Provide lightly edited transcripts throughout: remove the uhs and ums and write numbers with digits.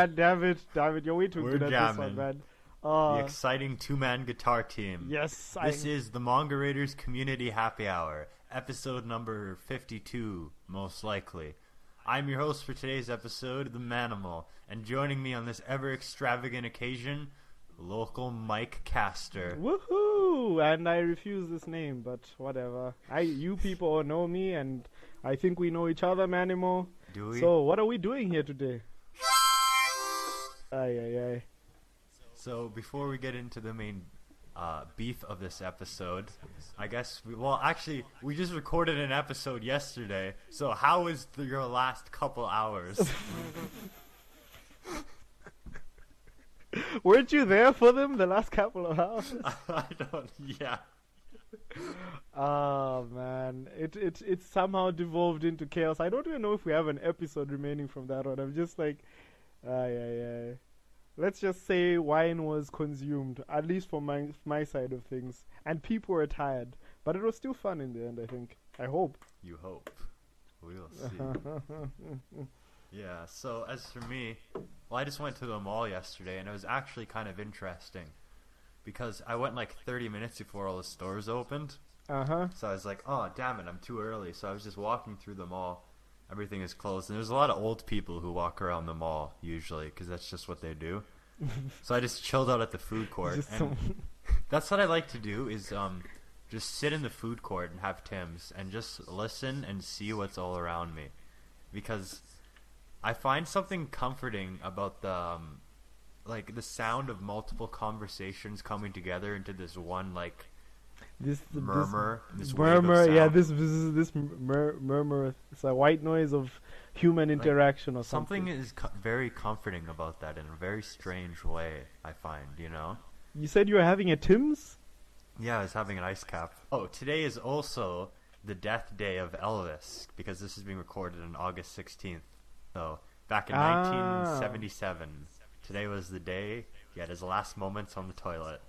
man. Damn it. You're way too We're good at this jamming. one, man. The exciting two-man guitar team. Yes. This is the Manga Raiders Community Happy Hour, episode number 52, most likely. I'm your host for today's episode, the Manimal, and joining me on this ever-extravagant occasion, local Mike Caster. Woohoo! And I refuse this name, but whatever. You people all know me, and I think we know each other, Manimal. Do we? So, what are we doing here today? Aye. So, before we get into the main beef of this episode, I guess we just recorded an episode yesterday, so how was your last couple hours? Weren't you there for them the last couple of hours? Yeah. Oh man, it somehow devolved into chaos. I don't even know if we have an episode remaining from that one. I'm just like, aye. Let's just say wine was consumed, at least for my side of things, and people were tired. But it was still fun in the end, I think. I hope. You hope. We'll see. Yeah, so as for me, I just went to the mall yesterday, and it was actually kind of interesting. Because I went like 30 minutes before all the stores opened. Uh-huh. So I was like, oh, damn it, I'm too early. So I was just walking through the mall. Everything is closed. And there's a lot of old people who walk around the mall, usually, because that's just what they do. So I just chilled out at the food court. And that's what I like to do, is just sit in the food court and have Tim's and just listen and see what's all around me. Because I find something comforting about the sound of multiple conversations coming together into this one this murmur. Yeah, this murmur. It's a white noise of human interaction or something. Something is very comforting about that in a very strange way, I find, you know? You said you were having a Tim's? Yeah, I was having an ice cap. Oh, today is also the death day of Elvis, because this is being recorded on August 16th. So, back in 1977. Today was the day he had his last moments on the toilet.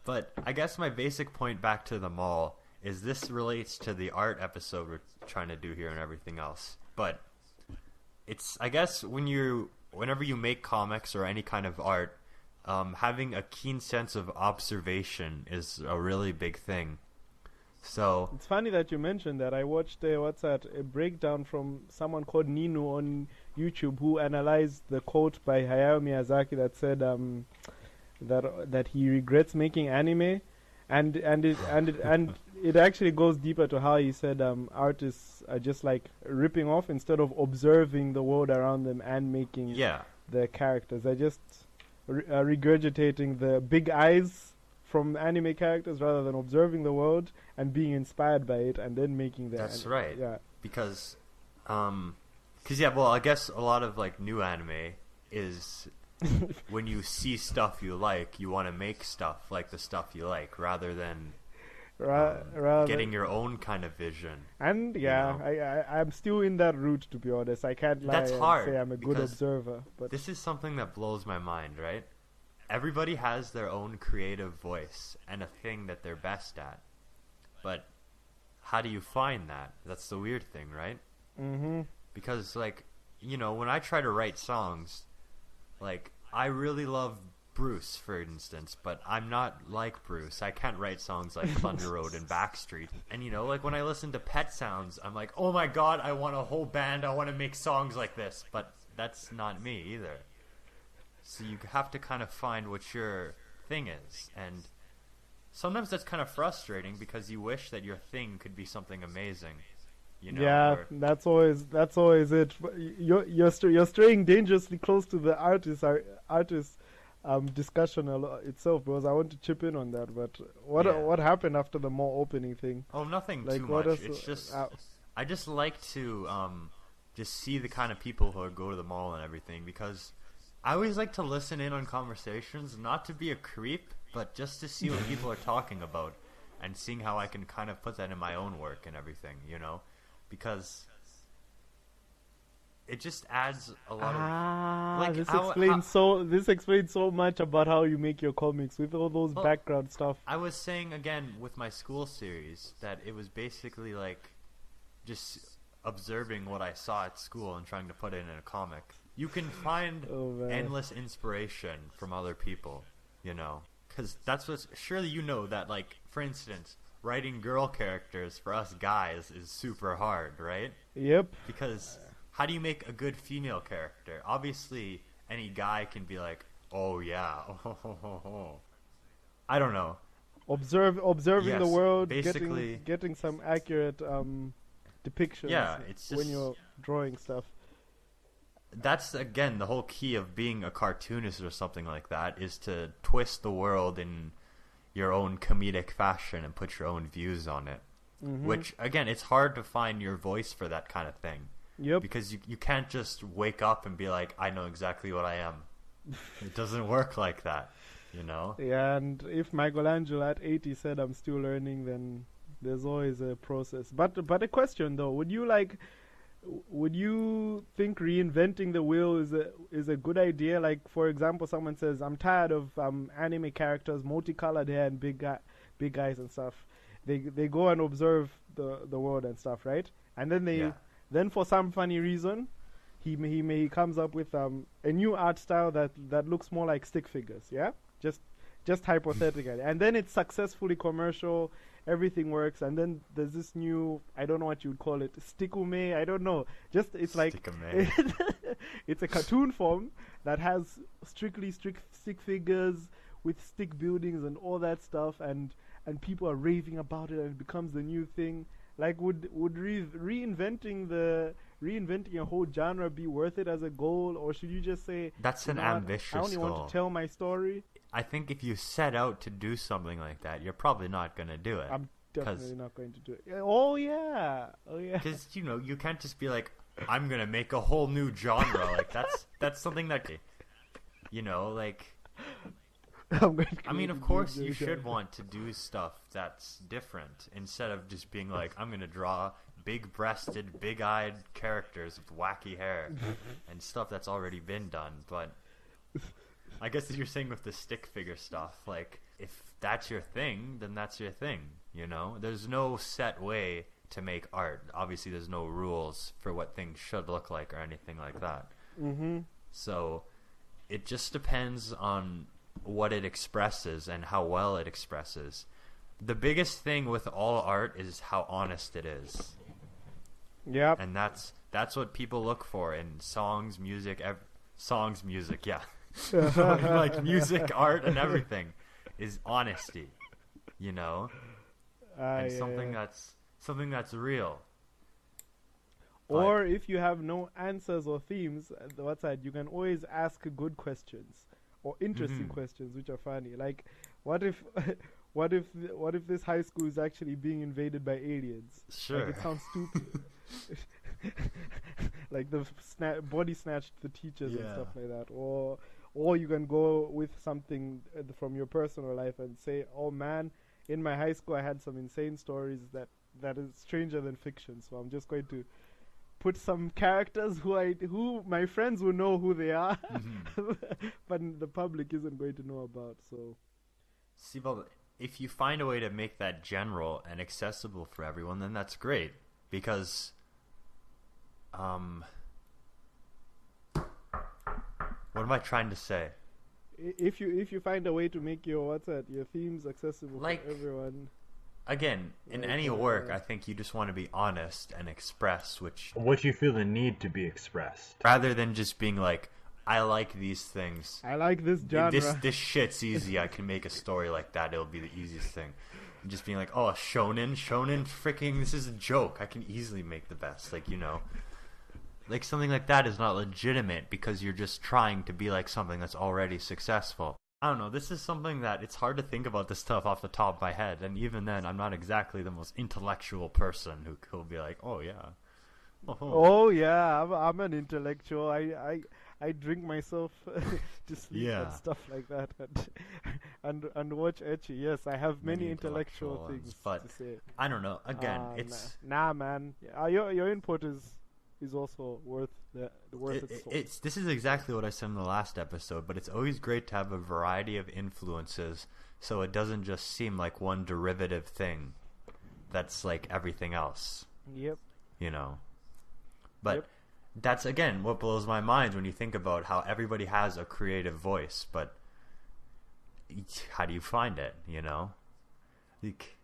But I guess my basic point back to the mall is this relates to the art episode we're trying to do here and everything else. But it's, I guess, whenever you make comics or any kind of art, having a keen sense of observation is a really big thing. So it's funny that you mentioned that. I watched a breakdown from someone called Nino on YouTube who analyzed the quote by Hayao Miyazaki that said that he regrets making anime, and it actually goes deeper to how he said artists are just like ripping off instead of observing the world around them and making the characters. They're just regurgitating the big eyes from anime characters rather than observing the world and being inspired by it and then making the right. Yeah. Because I guess a lot of new anime is when you see stuff you like, you want to make stuff like the stuff you like rather than getting your own kind of vision. And I'm still in that route, to be honest. I can't lie and say I'm a good observer. But this is something that blows my mind, right? Everybody has their own creative voice and a thing that they're best at. But how do you find that? That's the weird thing, right? Mm-hmm. Because, when I try to write songs, I really love Bruce, for instance, but I'm not like Bruce. I can't write songs like Thunder Road and Backstreet. And, when I listen to Pet Sounds, I'm like, oh my god, I want a whole band, I want to make songs like this. But that's not me either. So you have to kind of find what your thing is. And sometimes that's kind of frustrating because you wish that your thing could be something amazing. Yeah, that's always it. You're straying dangerously close to the artist discussion itself, because I want to chip in on that. But what happened after the mall opening thing? Oh, nothing too much. It's just I just like to just see the kind of people who go to the mall and everything, because I always like to listen in on conversations, not to be a creep, but just to see what people are talking about and seeing how I can kind of put that in my own work and everything, because it just adds a lot of this explains so much about how you make your comics with all those background stuff. I was saying again with my school series that it was basically just observing what I saw at school and trying to put it in a comic. you can find man. endless inspiration from other people, you know, because that's what. Surely you know that, like, for instance, writing girl characters for us guys is super hard, right? Yep. Because how do you make a good female character? Obviously, any guy can be like, oh yeah, I don't know. Observing Yes, the world, basically, getting some accurate depictions yeah, it's just, when you're drawing stuff. that's again the whole key of being a cartoonist or something like that, is to twist the world in your own comedic fashion and put your own views on it. Which, again, it's hard to find your voice for that kind of thing. Yep. Because you can't just wake up and be like, I know exactly what I am. It doesn't work like that, you know? Yeah, and if Michelangelo at 80 said I'm still learning, then there's always a process. But a question though, would you think reinventing the wheel is a good idea? Like, for example, someone says, I'm tired of anime characters, multicolored hair and big eyes and stuff. They go and observe the world and stuff, right? And then then for some funny reason, he comes up with a new art style that looks more like stick figures, yeah? Just hypothetically. And then it's successfully commercial, everything works, and then there's this new, I don't know what you would call it, stikume, I don't know. It's like it's a cartoon form that has strictly stick figures with stick buildings and all that stuff, and people are raving about it, and it becomes the new thing. Like, would reinventing a whole genre be worth it as a goal, or should you just say, that's an ambitious I only goal. want to tell my story? I think if you set out to do something like that, you're probably not going to do it. I'm definitely not going to do it. Oh yeah. Because, you know, you can't just be like, I'm going to make a whole new genre. Like, that's something that, you know, like, I mean, of course, you should want to do stuff that's different instead of just being like, I'm going to draw big-breasted, big-eyed characters with wacky hair and stuff that's already been done. But I guess as you're saying with the stick figure stuff, like, if that's your thing, then that's your thing, you know? There's no set way to make art. Obviously, there's no rules for what things should look like or anything like that. So it just depends on what it expresses and how well it expresses. The biggest thing with all art is how honest it is. Yeah. And that's what people look for in songs, music, yeah. Like music, art, and everything is honesty, you know? And something that's real. Or if you have no answers or themes, you can always ask good questions or interesting questions, which are funny. Like, what if this high school is actually being invaded by aliens? Sure. Like, it sounds stupid. Like the body snatched the teachers and stuff like that. Or you can go with something from your personal life and say, oh man, in my high school I had some insane stories that is stranger than fiction. So I'm just going to put some characters who my friends will know who they are, but the public isn't going to know about. So, see, but if you find a way to make that general and accessible for everyone, then that's great. Because, what am I trying to say? If you find a way to make your themes accessible for everyone. Again, in any work, I think you just want to be honest and express what you feel the need to be expressed, rather than just being like, I like these things. I like this genre. This shit's easy. I can make a story like that. It'll be the easiest thing. And just being like, oh, shonen, freaking, this is a joke. I can easily make the best. Like, you know, like something like that is not legitimate because you're just trying to be like something that's already successful. I don't know, this is something that it's hard to think about this stuff off the top of my head, and even then, I'm not exactly the most intellectual person who could be like, oh yeah. Oh yeah, I'm an intellectual. I drink myself to sleep and stuff like that, and watch ecchi. Yes, I have many intellectual things but to say. I don't know, again, it's... Nah man, your input is also worth its this is exactly what I said in the last episode, but it's always great to have a variety of influences so it doesn't just seem like one derivative thing that's like everything else. Yep. You know? But that's again what blows my mind when you think about how everybody has a creative voice, but how do you find it? Like,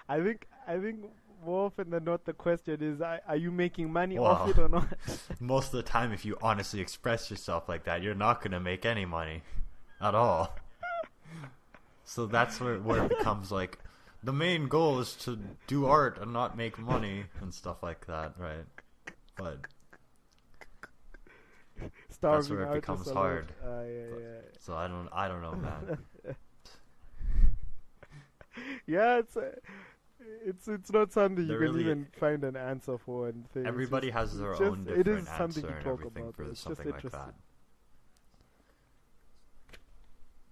I think more often than not the question is, are you making money well, off it or not? most of the time, if you honestly express yourself like that, you're not going to make any money at all. So that's where it becomes like the main goal is to do art and not make money and stuff like that, right? But that's where it becomes hard. So I don't know, man. Yeah, it's not something you can really, even find an answer for and things. Everybody has their own different answer and talk everything about, for something like that.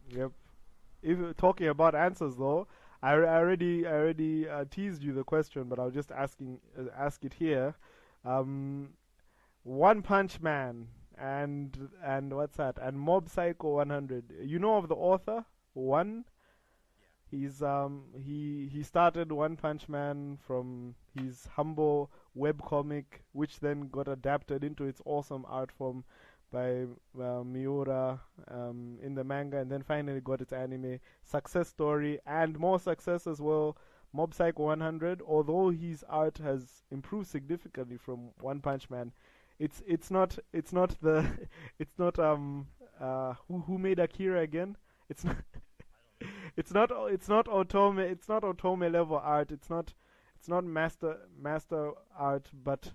Yep. If talking about answers though, I already teased you the question, but I'll just ask it here. One Punch Man and what's that? And Mob Psycho 100. You know of the author? One. He's he started One Punch Man from his humble webcomic, which then got adapted into its awesome art form by Miura in the manga, and then finally got its anime. Success story and more success as well. Mob Psycho 100. Although his art has improved significantly from One Punch Man, it's not who made Akira again? It's not. It's not Otome level art. It's not master art, but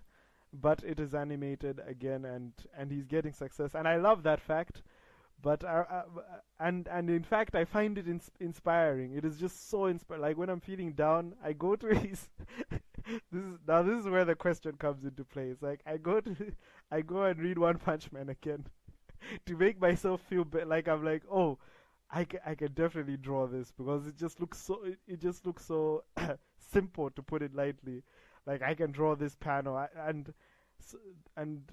it is animated again, and he's getting success, and I love that fact. But and in fact I find it inspiring. It is just so inspiring. Like when I'm feeling down, I go to his. This is where the question comes into play. It's like I go and read One Punch Man again to make myself feel like I'm like, oh, I can definitely draw this, because it just looks so simple, to put it lightly. Like I can draw this panel, and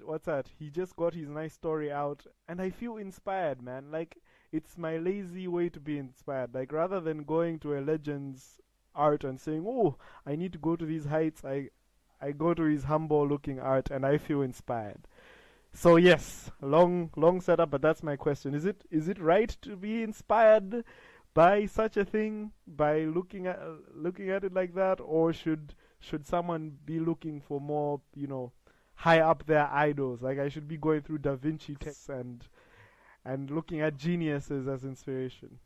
what's that? He just got his nice story out, and I feel inspired, man. Like it's my lazy way to be inspired. Like rather than going to a legend's art and saying, "Oh, I need to go to these heights," I go to his humble looking art, and I feel inspired. So yes, long setup, but that's my question. Is it right to be inspired by such a thing, by looking at it like that, or should someone be looking for more, high up their idols? Like I should be going through Da Vinci texts and looking at geniuses as inspiration.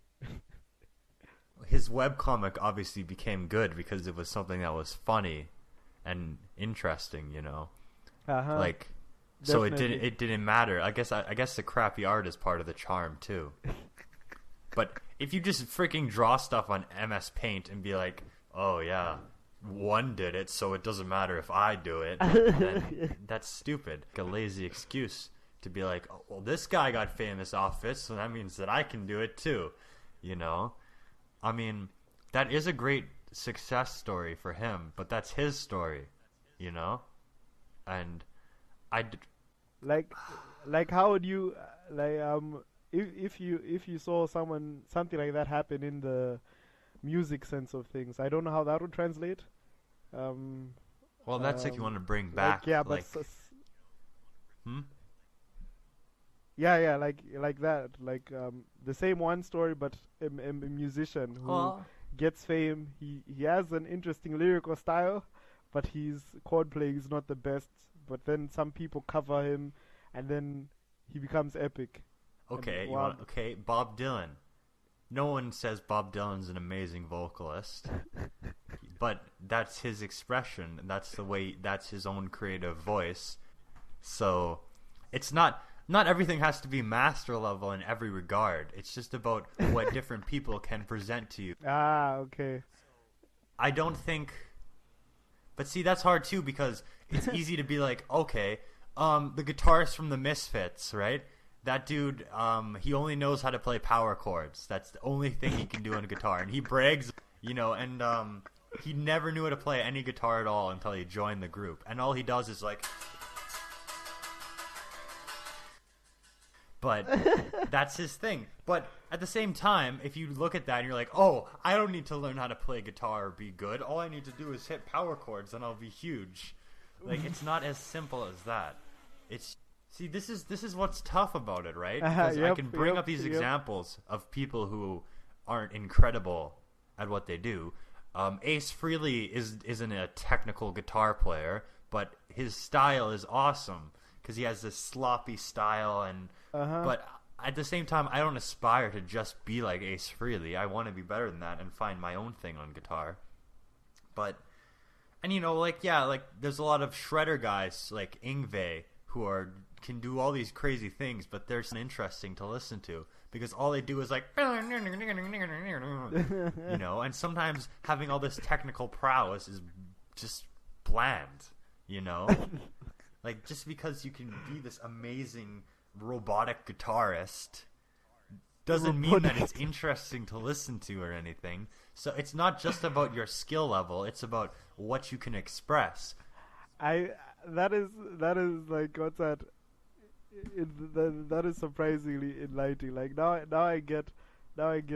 His webcomic obviously became good because it was something that was funny and interesting, Like so it didn't matter. I guess the crappy art is part of the charm too. But if you just freaking draw stuff on MS Paint and be like, "Oh yeah, one did it, so it doesn't matter if I do it," then that's stupid. Like a lazy excuse to be like, "Oh, well, this guy got famous off it, so that means that I can do it too." I mean, that is a great success story for him, but that's his story, and like how would you if you saw something like that happen in the music sense of things? I don't know how that would translate. Well, that's like you want to bring back, like like that, like the same one story, but a musician who gets fame. He has an interesting lyrical style, but his chord playing is not the best. But then some people cover him, and then he becomes epic. Okay, Bob Dylan. No one says Bob Dylan's an amazing vocalist, but that's his expression, and that's his own creative voice. So it's not everything has to be master level in every regard. It's just about what different people can present to you. Okay. I don't think... But see, that's hard too, because it's easy to be like, okay, the guitarist from the Misfits, right? That dude, he only knows how to play power chords. That's the only thing he can do on a guitar. And he brags, and he never knew how to play any guitar at all until he joined the group. And all he does is like... But that's his thing. But at the same time, if you look at that and you're like, oh, I don't need to learn how to play guitar or be good. All I need to do is hit power chords and I'll be huge. Like, it's not as simple as that. This is what's tough about it, right? Because I can bring up these examples of people who aren't incredible at what they do. Ace Frehley isn't a technical guitar player, but his style is awesome because he has this sloppy style, and but at the same time, I don't aspire to just be like Ace Frehley. I want to be better than that and find my own thing on guitar. And there's a lot of shredder guys like Yngwie who can do all these crazy things, but they're interesting to listen to because all they do is like, and sometimes having all this technical prowess is just bland, like just because you can be this amazing robotic guitarist doesn't mean that it's interesting to listen to or anything. So it's not just about your skill level, it's about what you can express. That is like, what's that? That is surprisingly enlightening. Like now I get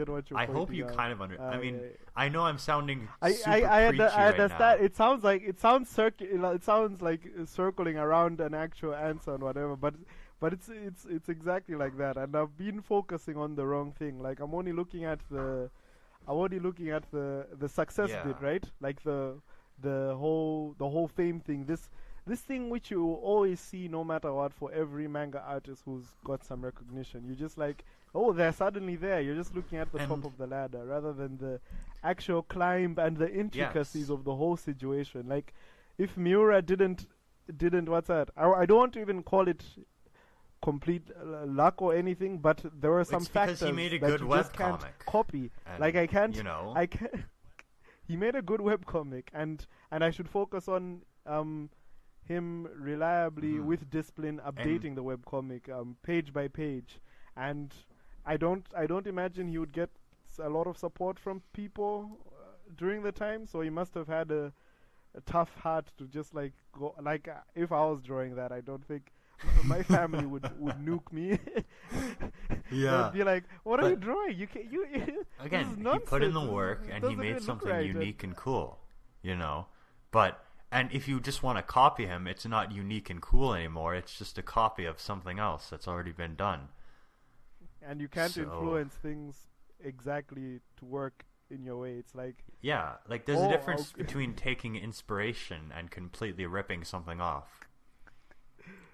what you're. I hope you out. Kind of I mean, I know I'm sounding I understand. Right now. It sounds like circling around an actual answer and whatever, but it's exactly like that. And I've been focusing on the wrong thing. Like I'm only looking at the success bit, right? Like the whole fame thing. This thing which you always see no matter what for every manga artist who's got some recognition. You just like, oh, they're suddenly there. You're just looking at the top of the ladder rather than the actual climb and the intricacies of the whole situation. Like, if Miura didn't what's that? I don't want to even call it complete luck or anything, but there were some factors because he made a that good you web just can't comic. Copy. And, like I can't. He made a good webcomic, and I should focus on him reliably with discipline updating the webcomic page by page, and I don't imagine he would get a lot of support from people during the time, so he must have had a tough heart to just like go. Like if I was drawing that, I don't think my family would nuke me. Yeah, they'd be like, "What are you drawing? You can't. You again. He put in the work and he made something unique and cool, But and if you just want to copy him, it's not unique and cool anymore. It's just a copy of something else that's already been done. And you can't influence things exactly to work in your way. It's like like there's a difference between taking inspiration and completely ripping something off.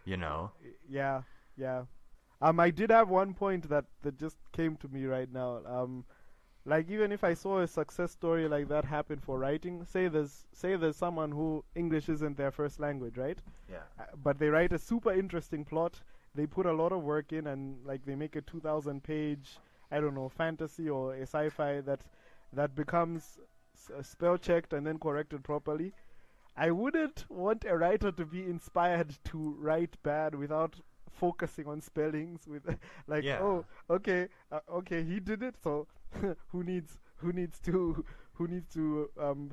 Yeah. I did have one point that just came to me right now. Like even if I saw a success story like that happen for writing, say there's someone who English isn't their first language, right? Yeah. But they write a super interesting plot. They put a lot of work in, and like they make a 2,000-page, I don't know, fantasy or a sci-fi that becomes spell checked and then corrected properly. I wouldn't want a writer to be inspired to write bad without focusing on spellings. With like, oh, okay, he did it. So who needs to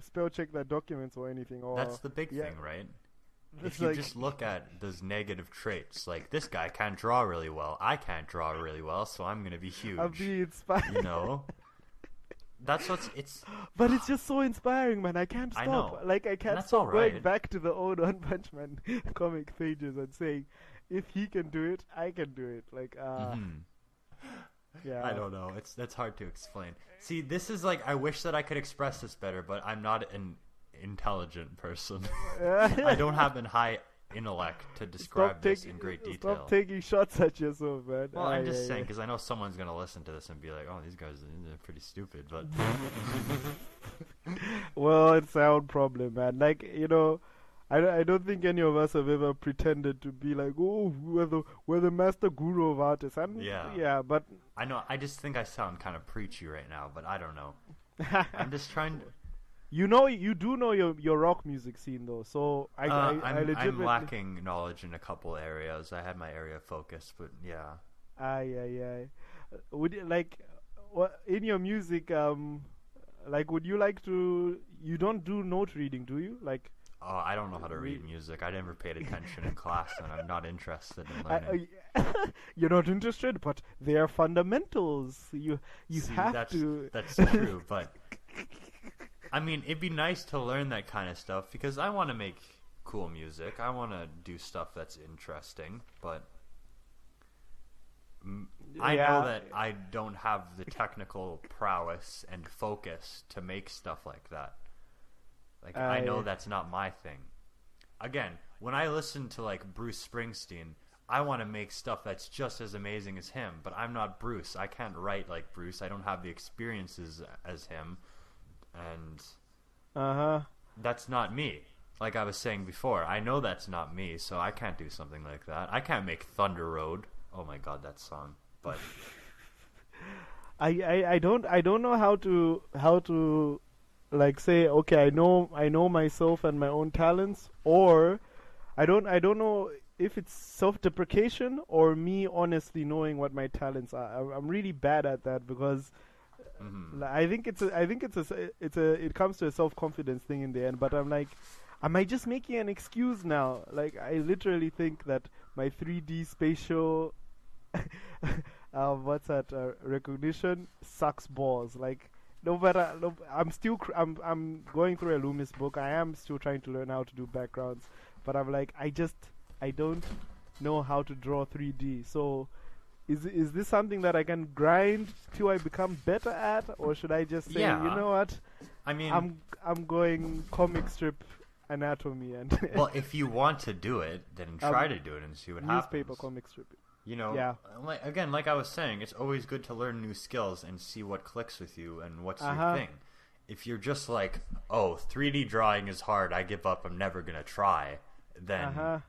spell check their documents or anything? Or that's the big thing, right? If you just look at those negative traits, like this guy can't draw really well, I can't draw really well, so I'm gonna be huge. I'll be inspired. That's it's. But it's just so inspiring, man. I can't stop. I know. Like I can't stop going back to the old One Punch Man comic pages and saying, if he can do it, I can do it. Like yeah. I don't know. That's hard to explain. See, this is like, I wish that I could express this better, but I'm not an intelligent person. I don't have a high intellect to describe this in great detail. Stop taking shots at yourself, man. Well, I'm just saying, because I know someone's going to listen to this and be like, oh, these guys are pretty stupid, but... Well, it's our own problem, man. Like, I don't think any of us have ever pretended to be like, oh, we're the master guru of artists. And yeah, but... I know, I just think I sound kind of preachy right now, but I don't know. I'm just trying to... You do know your rock music scene though, so I'm lacking knowledge in a couple areas. I had my area of focus, but yeah. Would you like, in your music, like, would you like to? You don't do note reading, do you? Like, oh, I don't know how to read music. I never paid attention in class, and I'm not interested in learning. You're not interested, but they are fundamentals. You have to. That's true, but. I mean, it'd be nice to learn that kind of stuff because I want to make cool music. I want to do stuff that's interesting, but I know that I don't have the technical prowess and focus to make stuff like that. Like, I know that's not my thing. Again, when I listen to, like, Bruce Springsteen, I want to make stuff that's just as amazing as him, but I'm not Bruce. I can't write like Bruce. I don't have the experiences as him, and that's not me. Like I was saying before, I know that's not me, so I can't do something like that. I can't make Thunder Road. Oh my god, that song. But I don't know how to like say, okay, I know myself and my own talents, or I don't know if it's self-deprecation or me honestly knowing what my talents are. I'm really bad at that because I think it comes to a self-confidence thing in the end. But I'm like, am I just making an excuse now? Like, I literally think that my 3D spatial recognition sucks balls. Like, no matter, I'm going through a Loomis book. I am still trying to learn how to do backgrounds, but I'm like, I don't know how to draw 3D. So, is this something that I can grind till I become better at, or should I just say, you know what? I mean, I'm going comic strip anatomy and. Well, if you want to do it, then try to do it and see what happens. Newspaper comic strip. You know, like I was saying, it's always good to learn new skills and see what clicks with you and what's your thing. If you're just like, oh, 3D drawing is hard, I give up, I'm never gonna try, then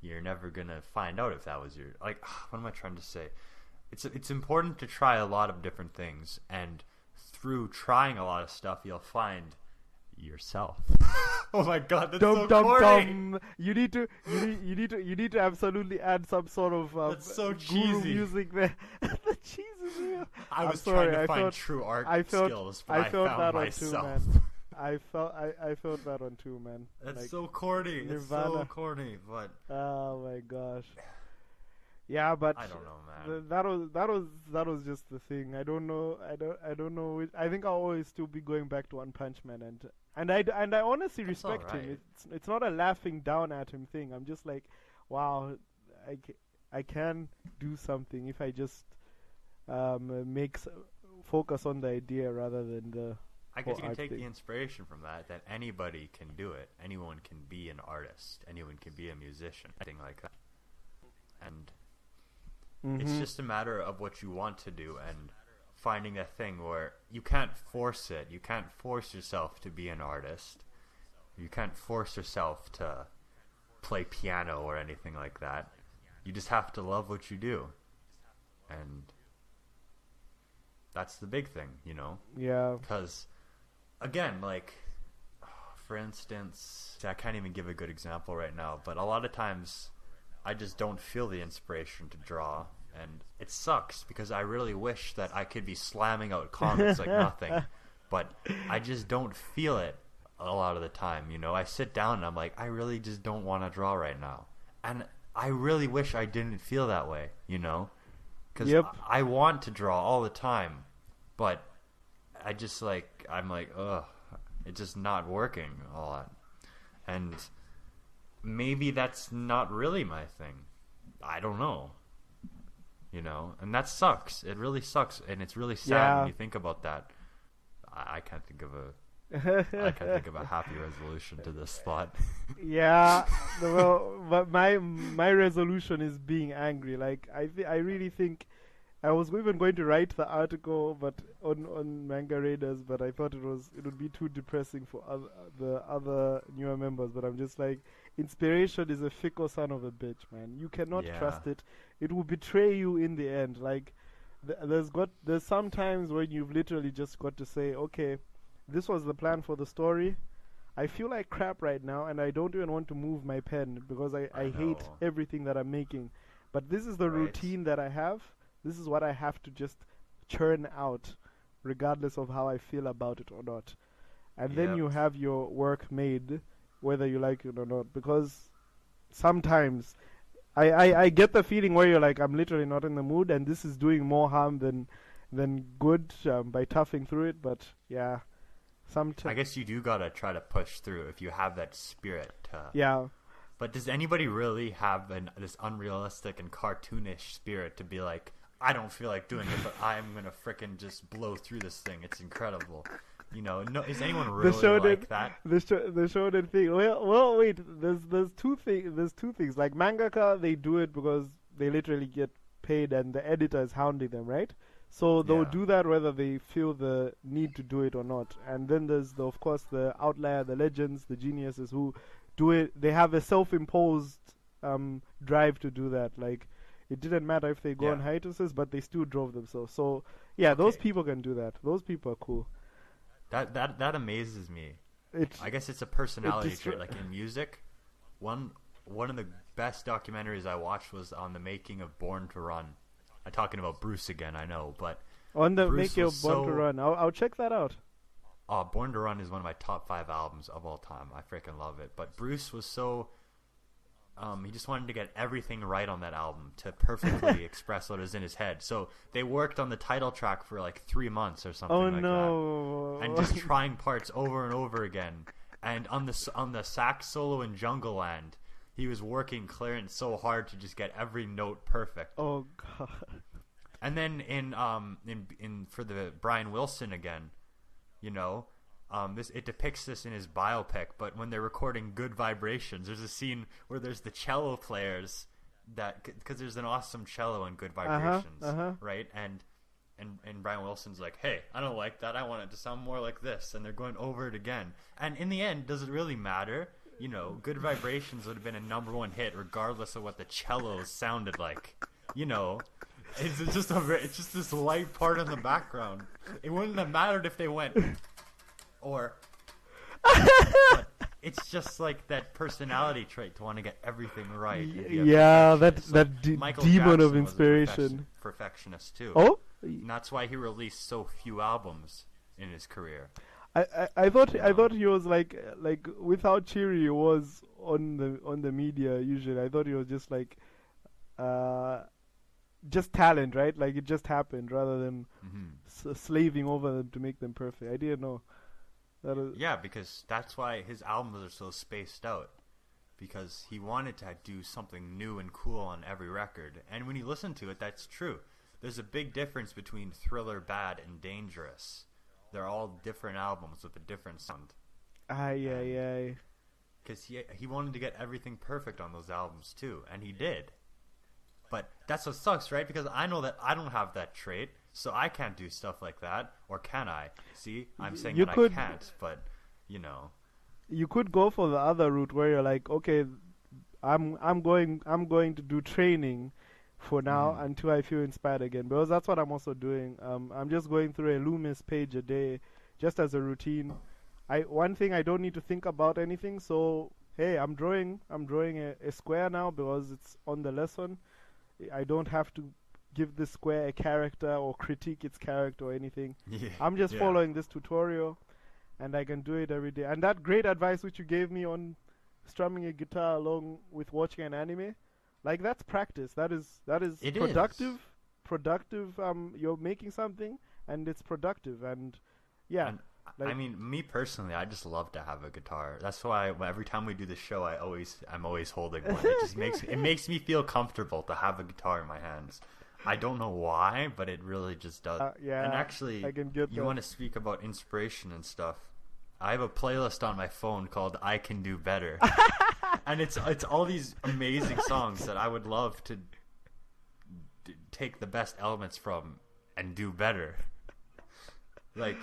you're never gonna find out if that was your what am I trying to say? It's important to try a lot of different things, and through trying a lot of stuff, you'll find yourself. Oh my god, that's so corny. You need to absolutely add some sort of that's so cheesy music there. The cheese is real. I was trying to find true art skills, but I felt found that myself. on too, man. I felt that on too, man. That's like, so corny. Nirvana. It's so corny, but oh my gosh. Yeah, but I don't know, man. That was just the thing. I don't know. I think I'll always still be going back to One Punch Man, and I honestly respect him. It's not a laughing down at him thing. I'm just like, wow, I can do something if I just focus on the idea rather than the. I guess you can take the inspiration from that anybody can do it. Anyone can be an artist. Anyone can be a musician. Anything like that. And it's just a matter of what you want to do and finding a thing where you can't force it. You can't force yourself to be an artist. You can't force yourself to play piano or anything like that. You just have to love what you do. And that's the big thing, you know? Yeah. Because, again, like, for instance, I can't even give a good example right now, but a lot of times I just don't feel the inspiration to draw, and it sucks because I really wish that I could be slamming out comics like nothing, but I just don't feel it a lot of the time, you know? I sit down and I'm like, I really just don't want to draw right now, and I really wish I didn't feel that way, you know? Because I want to draw all the time, but I just like, I'm like, ugh, it's just not working a lot. And maybe that's not really my thing. I don't know. You know? And that sucks. It really sucks. And it's really sad when you think about that. I can't think of a happy resolution to this thought. Yeah, well, but my resolution is being angry. Like I really think I was even going to write the article, but on Manga Raiders, but I thought it would be too depressing for the other newer members. But I'm just like, inspiration is a fickle son of a bitch, man. You cannot trust it. It will betray you in the end. Like there's some times when you've literally just got to say, okay, this was the plan for the story. I feel like crap right now, and I don't even want to move my pen because I hate everything that I'm making. But this is the routine that I have. This is what I have to just churn out, regardless of how I feel about it or not. And then you have your work made, whether you like it or not. Because sometimes I get the feeling where you're like, I'm literally not in the mood, and this is doing more harm than good by toughing through it. But yeah. I guess you do gotta try to push through if you have that spirit mangaka. Yeah. But does anybody really have this unrealistic and cartoonish spirit to be like, I don't feel like doing it, but I'm going to frickin' just blow through this thing. It's incredible. No, is anyone really like that? The shonen thing. Well, wait. There's two things. Like mangaka, they do it because they literally get paid, and the editor is hounding them, right? So they'll do that whether they feel the need to do it or not. And then there's of course the outlier, the legends, the geniuses who do it. They have a self-imposed drive to do that. Like it didn't matter if they go on hiatuses, but they still drove themselves. So those people can do that. Those people are cool. That amazes me. I guess it's a personality trait. Like in music, one of the best documentaries I watched was on the making of Born to Run. I'm talking about Bruce again, I know, but on the making of Born to Run, I'll check that out. Oh, Born to Run is one of my top 5 albums of all time. I freaking love it. But Bruce was so he just wanted to get everything right on that album to perfectly express what was in his head. So they worked on the title track for like 3 months or something that. And just trying parts over and over again. And on the sax solo in Jungle Land, he was working Clarence so hard to just get every note perfect. Oh god. And then in for the Brian Wilson again, it depicts this in his biopic, but when they're recording Good Vibrations, there's a scene where there's the cello players because there's an awesome cello in Good Vibrations, right? And Brian Wilson's like, hey, I don't like that. I want it to sound more like this. And they're going over it again. And in the end, does it really matter? Good Vibrations would have been a #1 hit regardless of what the cellos sounded like. It's just this light part in the background. It wouldn't have mattered if they went but it's just like that personality trait to want to get everything right. Yeah, that demon of inspiration. Was a perfectionist too. Oh, and that's why he released so few albums in his career. I thought he was like with how cheery he was on the media usually. I thought he was just like just talent, right? Like it just happened rather than slaving over them to make them perfect. I didn't know. Yeah, because that's why his albums are so spaced out. Because he wanted to do something new and cool on every record. And when you listen to it, that's true. There's a big difference between Thriller, Bad, and Dangerous. They're all different albums with a different sound. Aye. Because he wanted to get everything perfect on those albums too, and he did. But that's what sucks, right? Because I know that I don't have that trait, so I can't do stuff like that. Or can I? See, I'm saying I can't, but you could go for the other route where you're like, okay, I'm going to do training for now until I feel inspired again, because that's what I'm also doing. I'm just going through a Loomis page a day just as a routine. One thing, I don't need to think about anything, so hey, I'm drawing a square now because it's on the lesson. I don't have to give this square a character or critique its character or anything. I'm just following this tutorial and I can do it every day. And that great advice which you gave me on strumming a guitar along with watching an anime, like that's practice. That is it productive. Productive. You're making something and it's productive. And yeah. And I mean, me personally, I just love to have a guitar. That's why every time we do the show, I'm always holding one. It just makes me feel comfortable to have a guitar in my hands. I don't know why, but it really just does. Yeah, and actually, I can get you want to speak about inspiration and stuff. I have a playlist on my phone called I Can Do Better. And it's all these amazing songs that I would love to take the best elements from and do better. Like,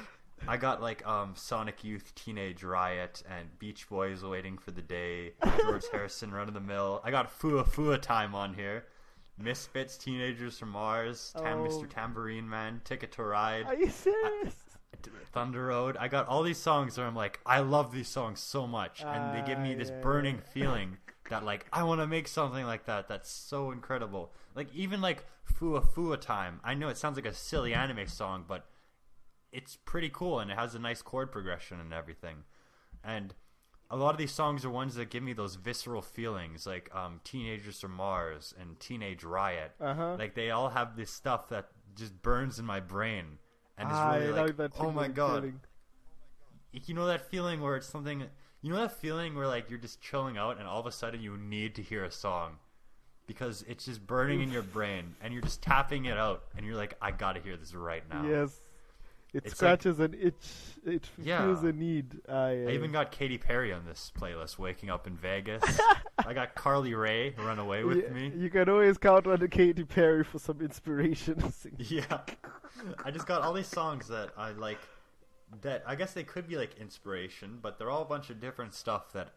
I got like Sonic Youth, Teenage Riot, and Beach Boys, Waiting for the Day, George Harrison, Run of the Mill. I got Fua Fua Time on here. Misfits, Teenagers from Mars, Mr. Tambourine Man, Ticket to Ride. Are you serious? Thunder Road. I got all these songs where I'm like, I love these songs so much, and they give me this burning feeling that like I want to make something like that. That's so incredible. Like even like Fua Fua Time. I know it sounds like a silly anime song, but it's pretty cool and it has a nice chord progression and everything. And a lot of these songs are ones that give me those visceral feelings, like Teenagers from Mars and Teenage Riot. Like they all have this stuff that just burns in my brain, and it's really like, oh my god, feeling. You know that feeling where it's something You know that feeling where like you're just chilling out and all of a sudden you need to hear a song because it's just burning in your brain and you're just tapping it out and you're like, I gotta hear this right now. Yes. It It's scratches an itch. It Yeah. feels a need. I even got Katy Perry on this playlist, Waking Up in Vegas. I got Carly Rae, Run Away With Me. You can always count on the Katy Perry for some inspiration. Yeah. I just got all these songs that I like, that I guess they could be like inspiration, but they're all a bunch of different stuff that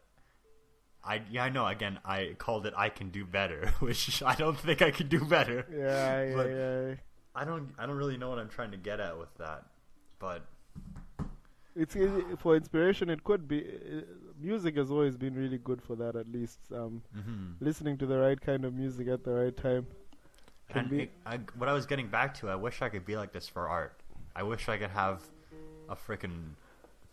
I know, again, I called it I Can Do Better, which I don't think I can do better. Yeah. I don't really know what I'm trying to get at with that. But It's for inspiration. It could be. Music has always been really good for that. At least listening to the right kind of music at the right time. What I was getting back to, I wish I could be like this for art. I wish I could have a freaking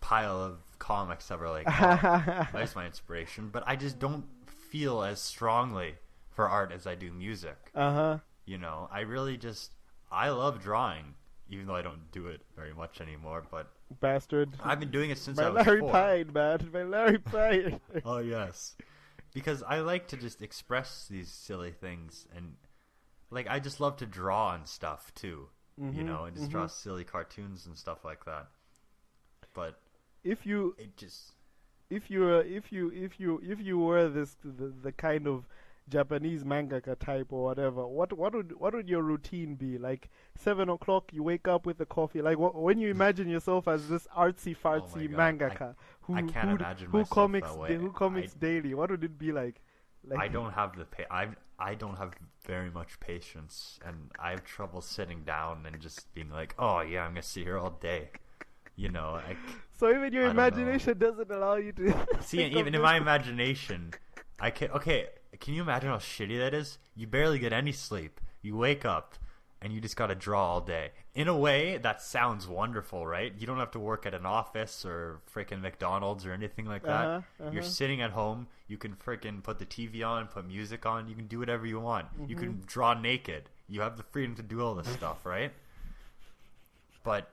pile of comics that were like, oh, that's my inspiration. But I just don't feel as strongly for art as I do music. You know, I love drawing. Even though I don't do it very much anymore, but Bastard. I've been doing it since by I was Larry 4. Pine, man. By Larry Pine. Oh yes, because I like to just express these silly things, and like I just love to draw and stuff too. You know, and just draw silly cartoons and stuff like that. But if you it just if you were the kind of Japanese mangaka type or whatever, what would your routine be? Like 7 o'clock, you wake up with a coffee. Like when you imagine yourself as this artsy fartsy mangaka I can't imagine who myself comics that way. who comics daily, what would it be like? I don't have I don't have very much patience, and I have trouble sitting down and just being like, oh yeah, I'm gonna sit here all day. You know, so even your imagination doesn't allow you to see. Even in my imagination, I can. Okay, can you imagine how shitty that is? You barely get any sleep. You wake up and you just gotta draw all day. In a way, that sounds wonderful, right? You don't have to work at an office or freaking McDonald's or anything like that. You're sitting at home. You can freaking put the TV on, put music on. You can do whatever you want. You can draw naked. You have the freedom to do all this stuff, right? But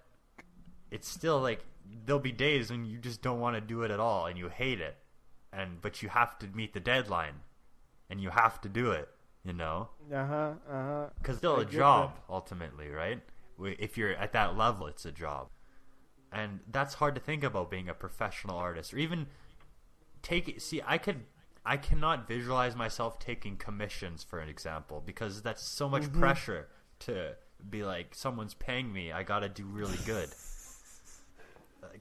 it's still like there'll be days when you just don't want to do it at all and you hate it, but you have to meet the deadline and you have to do it, you know? Because it's still a job ultimately, right? If you're at that level, it's a job, and that's hard to think about being a professional artist or even I cannot visualize myself taking commissions, for an example, because that's so much pressure to be like, someone's paying me, I gotta do really good.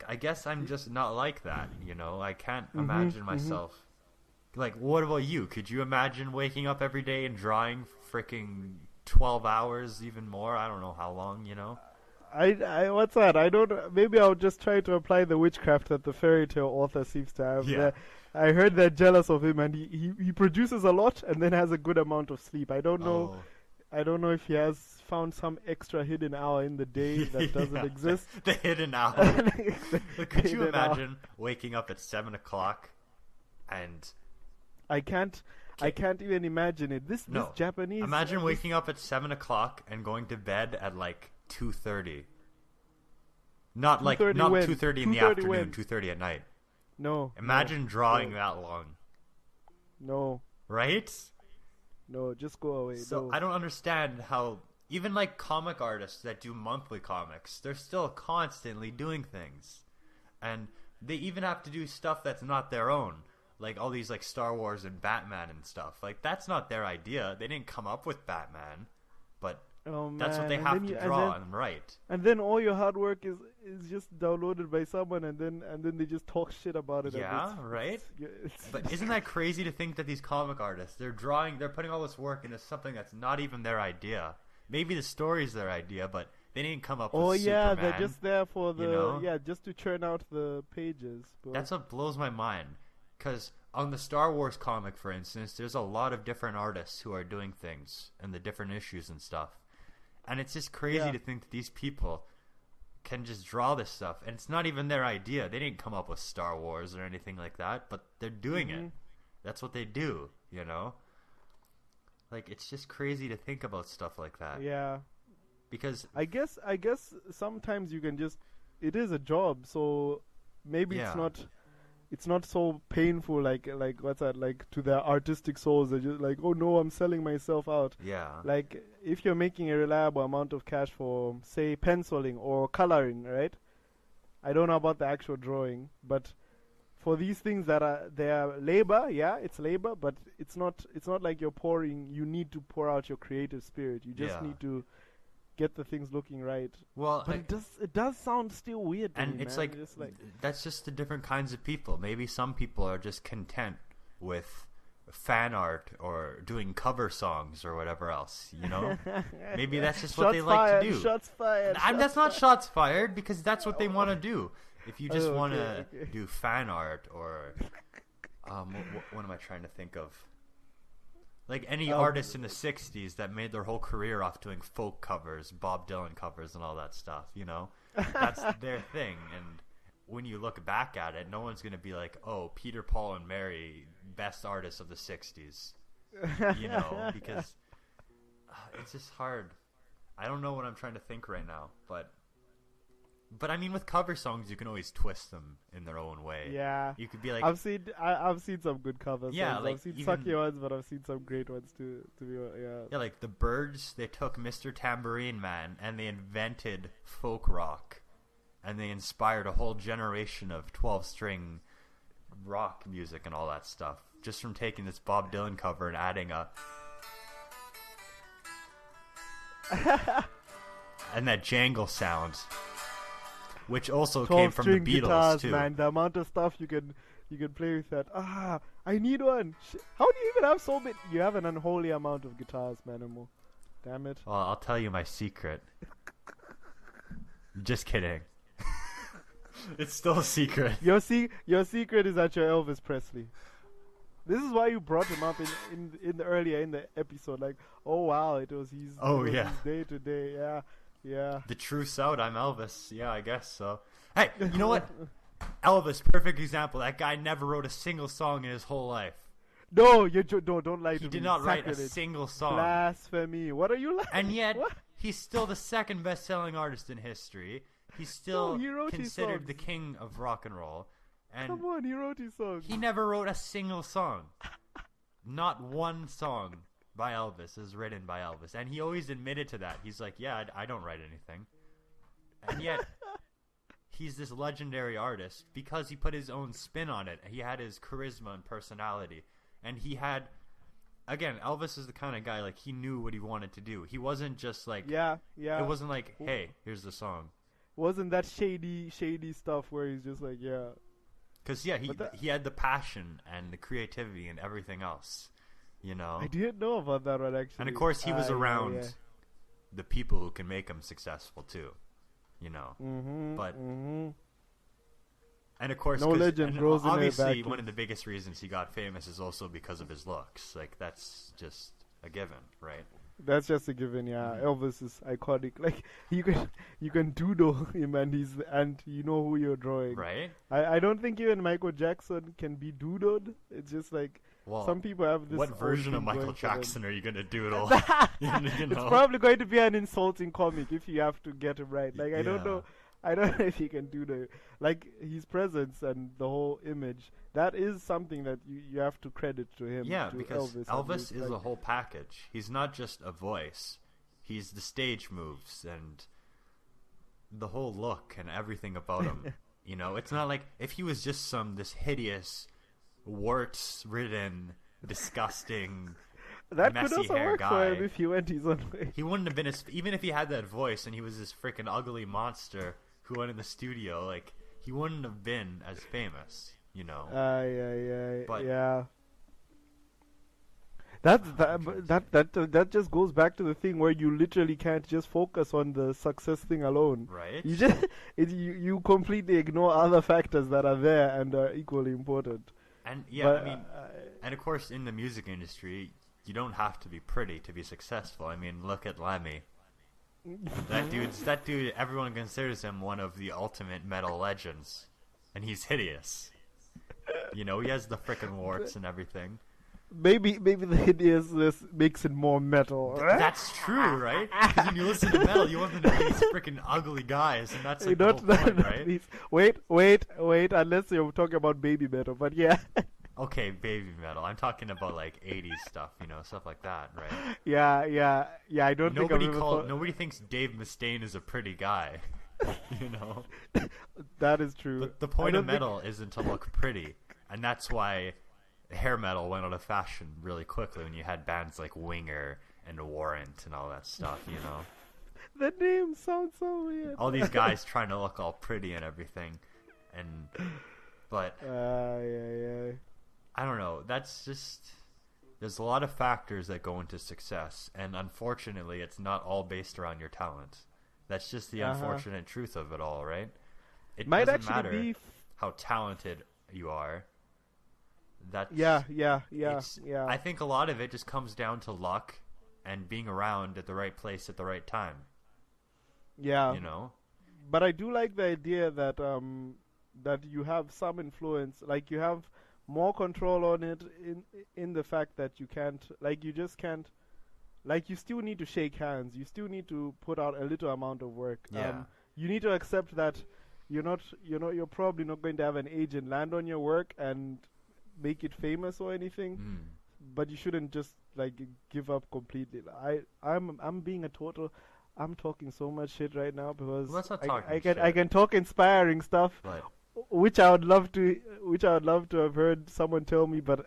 I guess I'm just not like that, you know? I can't imagine myself. Like, what about you? Could you imagine waking up every day and drawing freaking 12 hours, even more? I don't know how long, you know? I what's that? I don't. Maybe I'll just try to apply the witchcraft that the fairy tale author seems to have. Yeah. I heard they're jealous of him, and he produces a lot and then has a good amount of sleep. I don't know. I don't know if he has found some extra hidden hour in the day that doesn't exist. The hidden hour. Could you imagine waking up at 7 o'clock and... I can't even imagine it. This Japanese... Imagine waking up at 7 o'clock and going to bed at like 2:30. Not 2:30 in the afternoon, 2:30 at night. No. Imagine drawing that long. No. Right? No, just go away. So no. I don't understand how even like comic artists that do monthly comics, they're still constantly doing things. And they even have to do stuff that's not their own. Like all these like Star Wars and Batman and stuff. Like that's not their idea. They didn't come up with Batman. But that's what they have to draw and write. And then all your hard work is just downloaded by someone, and then they just talk shit about it. Yeah, right? But isn't that crazy to think that these comic artists, they're putting all this work into something that's not even their idea. Maybe the story's their idea, but they didn't come up with Superman. They're just there for the just to churn out the pages. But that's what blows my mind. Because on the Star Wars comic, for instance, there's a lot of different artists who are doing things and the different issues and stuff. And it's just crazy to think that these people can just draw this stuff. And it's not even their idea. They didn't come up with Star Wars or anything like that, but they're doing it. That's what they do, you know? Like, it's just crazy to think about stuff like that. Yeah. Because I guess sometimes you can just... It is a job, so maybe it's not... it's not so painful like what's that, like to their artistic souls. They're just like, oh no, I'm selling myself out. Yeah. Like if you're making a reliable amount of cash for, say, penciling or coloring, right? I don't know about the actual drawing, but for these things that are their labor, yeah, it's labor, but it's not like you need to pour out your creative spirit. You just need to get the things looking right. Well, but it does sound still weird to and me, it's man. like that's just the different kinds of people. Maybe some people are just content with fan art or doing cover songs or whatever else, you know? Maybe that's just what they like to do. Shots fired. That's not shots fired, because that's what they want to do. If you just want to do fan art or what am I trying to think of? Like any artists in the 60s that made their whole career off doing folk covers, Bob Dylan covers and all that stuff, you know? That's their thing. And when you look back at it, no one's going to be like, oh, Peter, Paul, and Mary, best artists of the 60s. You know, because it's just hard. I don't know what I'm trying to think right now, but I mean, with cover songs, you can always twist them in their own way. Yeah, you could be like, I've seen some good covers. Yeah, like I've seen sucky ones, but I've seen some great ones too. Yeah, like the Byrds, they took Mr. Tambourine Man and they invented folk rock, and they inspired a whole generation of 12-string rock music and all that stuff just from taking this Bob Dylan cover and adding a and that jangle sound, which also came from the Beatles guitars, too. Man, the amount of stuff you can play with that. I need one. How do you even have so many? You have an unholy amount of guitars, Manimal. Damn it. Well, I'll tell you my secret. Just kidding. It's still a secret. Your secret is that you're Elvis Presley. This is why you brought him up in the earlier in the episode. Like, oh wow, it was his day to day. Yeah. The truth's out. I'm Elvis. Yeah, I guess so. Hey, you know what? Elvis, perfect example. That guy never wrote a single song in his whole life. No, don't lie to me. He did not write a single song. Blasphemy. What are you like? And yet, he's still the second best-selling artist in history. He's still considered the king of rock and roll. And come on, he wrote his songs. He never wrote a single song. Not one song by Elvis is written by Elvis. And he always admitted to that. He's like, yeah, I don't write anything. And yet, he's this legendary artist because he put his own spin on it. He had his charisma and personality. And he had... Again, Elvis is the kind of guy, like, he knew what he wanted to do. He wasn't just like... Yeah. It wasn't like, hey, here's the song. Wasn't that shady stuff where he's just like, yeah... Because, yeah, he had the passion and the creativity and everything else, you know? I didn't know about that one, actually. And, of course, he was around the people who can make him successful, too, you know? But... And, of course, obviously, one of the biggest reasons he got famous is also because of his looks. Like, that's just a given, right? That's just a given, yeah. Elvis is iconic. Like, you can doodle him and you know who you're drawing. Right? I don't think even Michael Jackson can be doodled. It's just like, some people have this... What version of Michael Jackson are you going to doodle? It's probably going to be an insulting comic if you have to get him right. Like, I don't know if he can do his presence and the whole image. That is something that you have to credit to him. Yeah, to because Elvis is a whole package. He's not just a voice. He's the stage moves and the whole look and everything about him. You know, it's not like if he was just this hideous, warts-ridden, disgusting, that messy could also hair work guy. for him if he went his own way. He wouldn't have been even if he had that voice and he was this freaking ugly monster who went in the studio, like, he wouldn't have been as famous, you know. Yeah. That just goes back to the thing where you literally can't just focus on the success thing alone. Right. You completely ignore other factors that are there and are equally important. And and of course in the music industry, you don't have to be pretty to be successful. I mean, look at Lemmy. That dude, everyone considers him one of the ultimate metal legends. And he's hideous. You know, he has the frickin' warts and everything. maybe the hideousness makes it more metal. That's true, right? Because when you listen to metal, you want them to be these freaking ugly guys, and that's like the whole point, right? Wait, unless you're talking about baby metal, but yeah. Okay, baby metal. I'm talking about like 80s stuff, stuff like that, right? Yeah. I don't think nobody thinks Dave Mustaine is a pretty guy, That is true. But the point of metal isn't to look pretty, and that's why hair metal went out of fashion really quickly when you had bands like Winger and Warrant and all that stuff, The name sounds so weird. All these guys trying to look all pretty and everything, but yeah. I don't know. That's just, there's a lot of factors that go into success, and unfortunately, it's not all based around your talent. That's just the unfortunate truth of it all, right? It might doesn't actually matter be how talented you are. That's yeah. I think a lot of it just comes down to luck and being around at the right place at the right time. Yeah. But I do like the idea that that you have some influence, like you have more control on it in the fact that you can't, like you just can't, like you still need to shake hands, you still need to put out a little amount of work. Yeah. You need to accept that you're probably not going to have an agent land on your work and make it famous or anything, but you shouldn't just like give up completely. I'm being a total. I'm talking so much shit right now because I can talk inspiring stuff, right, which I would love to have heard someone tell me. But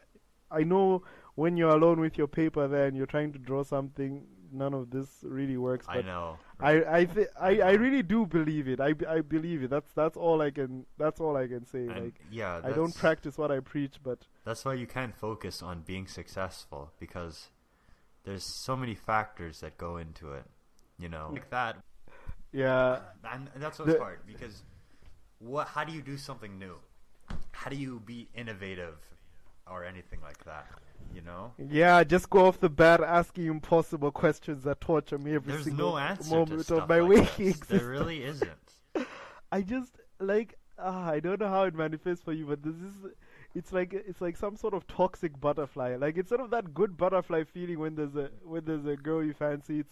I know when you're alone with your paper there and you're trying to draw something, none of this really works. But I know. Right? I really do believe it. I believe it. That's all I can say. And like yeah, I don't practice what I preach, but that's why you can't focus on being successful, because there's so many factors that go into it. Like that. Yeah. And that's what's hard, because how do you do something new? How do you be innovative or anything like that? Yeah, just go off the bat asking impossible questions that torture me every There's single no answer moment to of my like waking this. existence. There really isn't. I just like I don't know how it manifests for you, but it's like some sort of toxic butterfly. Like instead of that good butterfly feeling when there's a girl you fancy, it's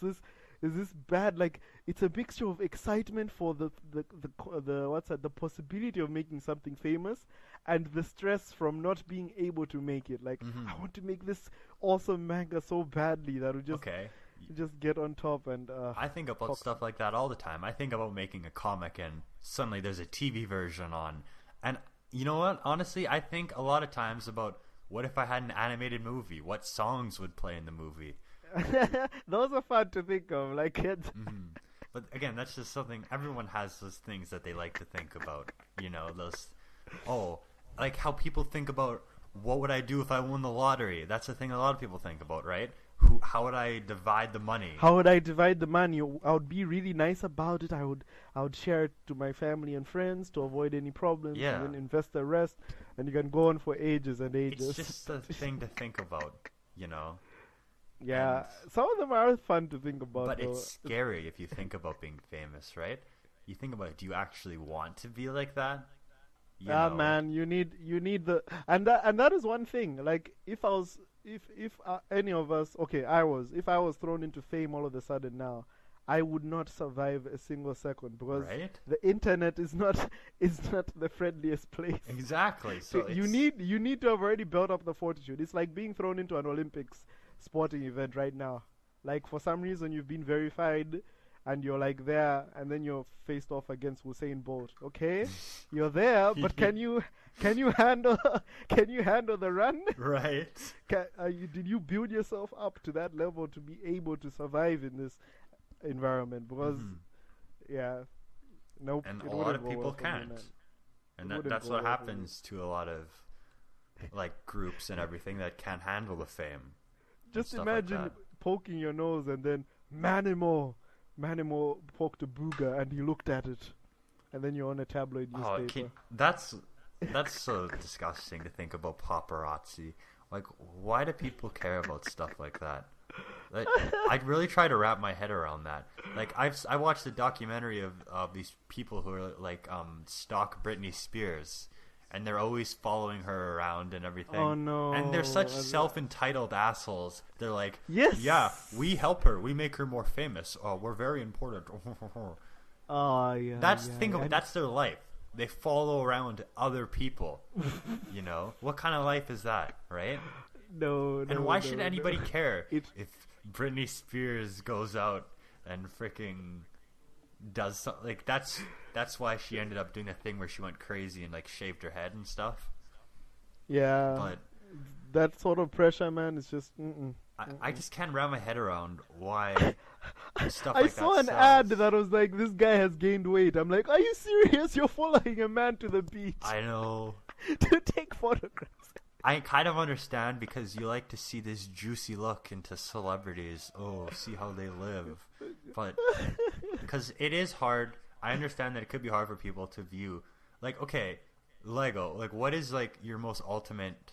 this bad, like it's a mixture of excitement for the possibility of making something famous, and the stress from not being able to make it. Like I want to make this awesome manga so badly that we just get on top. And I think about stuff like that all the time. I think about making a comic and suddenly there's a TV version on, and you know what? Honestly, I think a lot of times about what if I had an animated movie? What songs would play in the movie? Those are fun to think of, like kids. But again, that's just something, everyone has those things that they like to think about. Like how people think about what would I do if I won the lottery? That's the thing a lot of people think about, right? How would I divide the money? How would I divide the money? I would be really nice about it. I would share it to my family and friends to avoid any problems. Yeah. And then invest the rest, and you can go on for ages and ages. It's just a thing to think about, Yeah, some of them are fun to think about. But though. it's scary if you think about being famous, right? You think about it. Do you actually want to be like that? Man, you need the and that is one thing. Like if any of us, if I was thrown into fame all of a sudden now, I would not survive a single second, because the internet is not the friendliest place. Exactly. So you need to have already built up the fortitude. It's like being thrown into an Olympics sporting event right now. Like for some reason you've been verified and you're like there, and then you're faced off against Usain Bolt. Okay, you're there, but can you handle the run? Right. Did you build yourself up to that level to be able to survive in this environment? Because nope. And a lot of people can't. And that's what happens to a lot of like groups and everything that can't handle the fame. Just imagine poking your nose and then Manimal poked a booger and he looked at it, and then you're on a tabloid newspaper. That's so disgusting to think about paparazzi. Like, why do people care about stuff like that? Like, I'd really try to wrap my head around that. Like, I watched a documentary of these people who are like stalk Britney Spears, and they're always following her around and everything. Oh no! And they're such self-entitled assholes. They're like, yes, yeah, we help her, we make her more famous. Oh, we're very important. Oh yeah. That's that's their life. They follow around other people. You know, what kind of life is that, right? No. And why should anybody care if Britney Spears goes out and freaking does something like that's why she ended up doing a thing where she went crazy and like shaved her head and stuff. Yeah. But that sort of pressure, man, is just. I just can't wrap my head around why stuff like that I saw an ad that was like, this guy has gained weight. I'm like, are you serious? You're following a man to the beach. I know. To take photographs. I kind of understand because you like to see this juicy look into celebrities. Oh, see how they live. But because it is hard. I understand that it could be hard for people to view. Like, okay, Lego. Like, what is like your most ultimate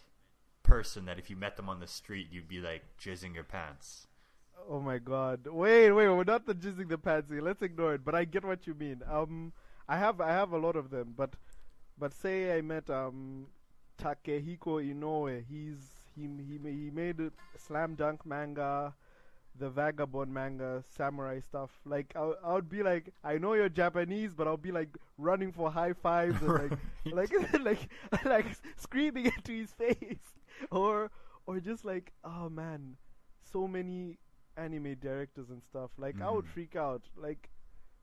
person that if you met them on the street you'd be like jizzing your pants? Oh my god. Wait, we're not the jizzing the pants here. Let's ignore it. But I get what you mean. I have a lot of them, but say I met Takehiko Inoue. He made a slam dunk manga, the vagabond manga, samurai stuff. Like I would be like, I know you're Japanese, but I'll be like running for high fives and like screaming into his face, or just like, oh man, so many anime directors and stuff. Like I would freak out. Like,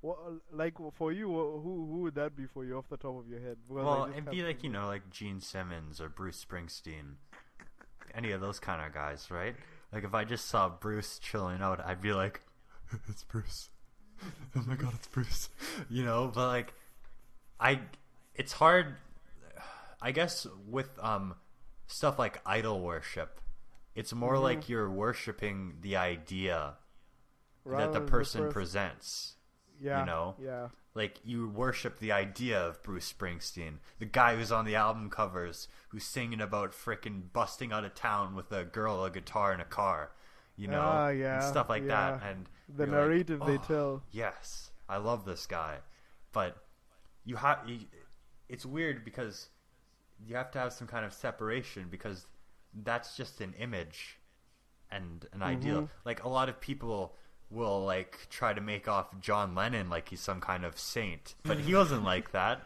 what? Like for you, who would that be for you off the top of your head? Well, it'd be like, you know, like Gene Simmons or Bruce Springsteen, any of those kind of guys, right? Like if I just saw Bruce chilling out, I'd be like, it's Bruce. Oh my god, it's Bruce. You know, but like, it's hard. I guess with stuff like idol worship, it's more like you're worshiping the idea that the person presents. Yeah, you know? Yeah. Like, you worship the idea of Bruce Springsteen, the guy who's on the album covers, who's singing about frickin' busting out of town with a girl, a guitar, and a car, you know? And stuff like that. And the narrative they tell. Yes, I love this guy. But it's weird because you have to have some kind of separation because that's just an image and an ideal. Like, a lot of people will like try to make off John Lennon like he's some kind of saint, but he wasn't like that.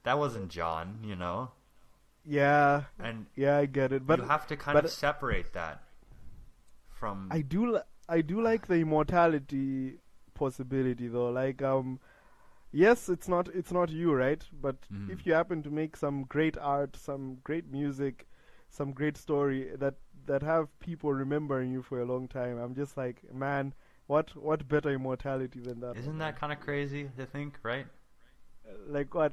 That wasn't John, you know. Yeah, and yeah, I get it. But you have to kind of separate that from. I do like the immortality possibility though. Like, yes, it's not you, right? But if you happen to make some great art, some great music, some great story that have people remembering you for a long time, I'm just like, man. What better immortality than that? Isn't that kind of crazy to think, right? Like what?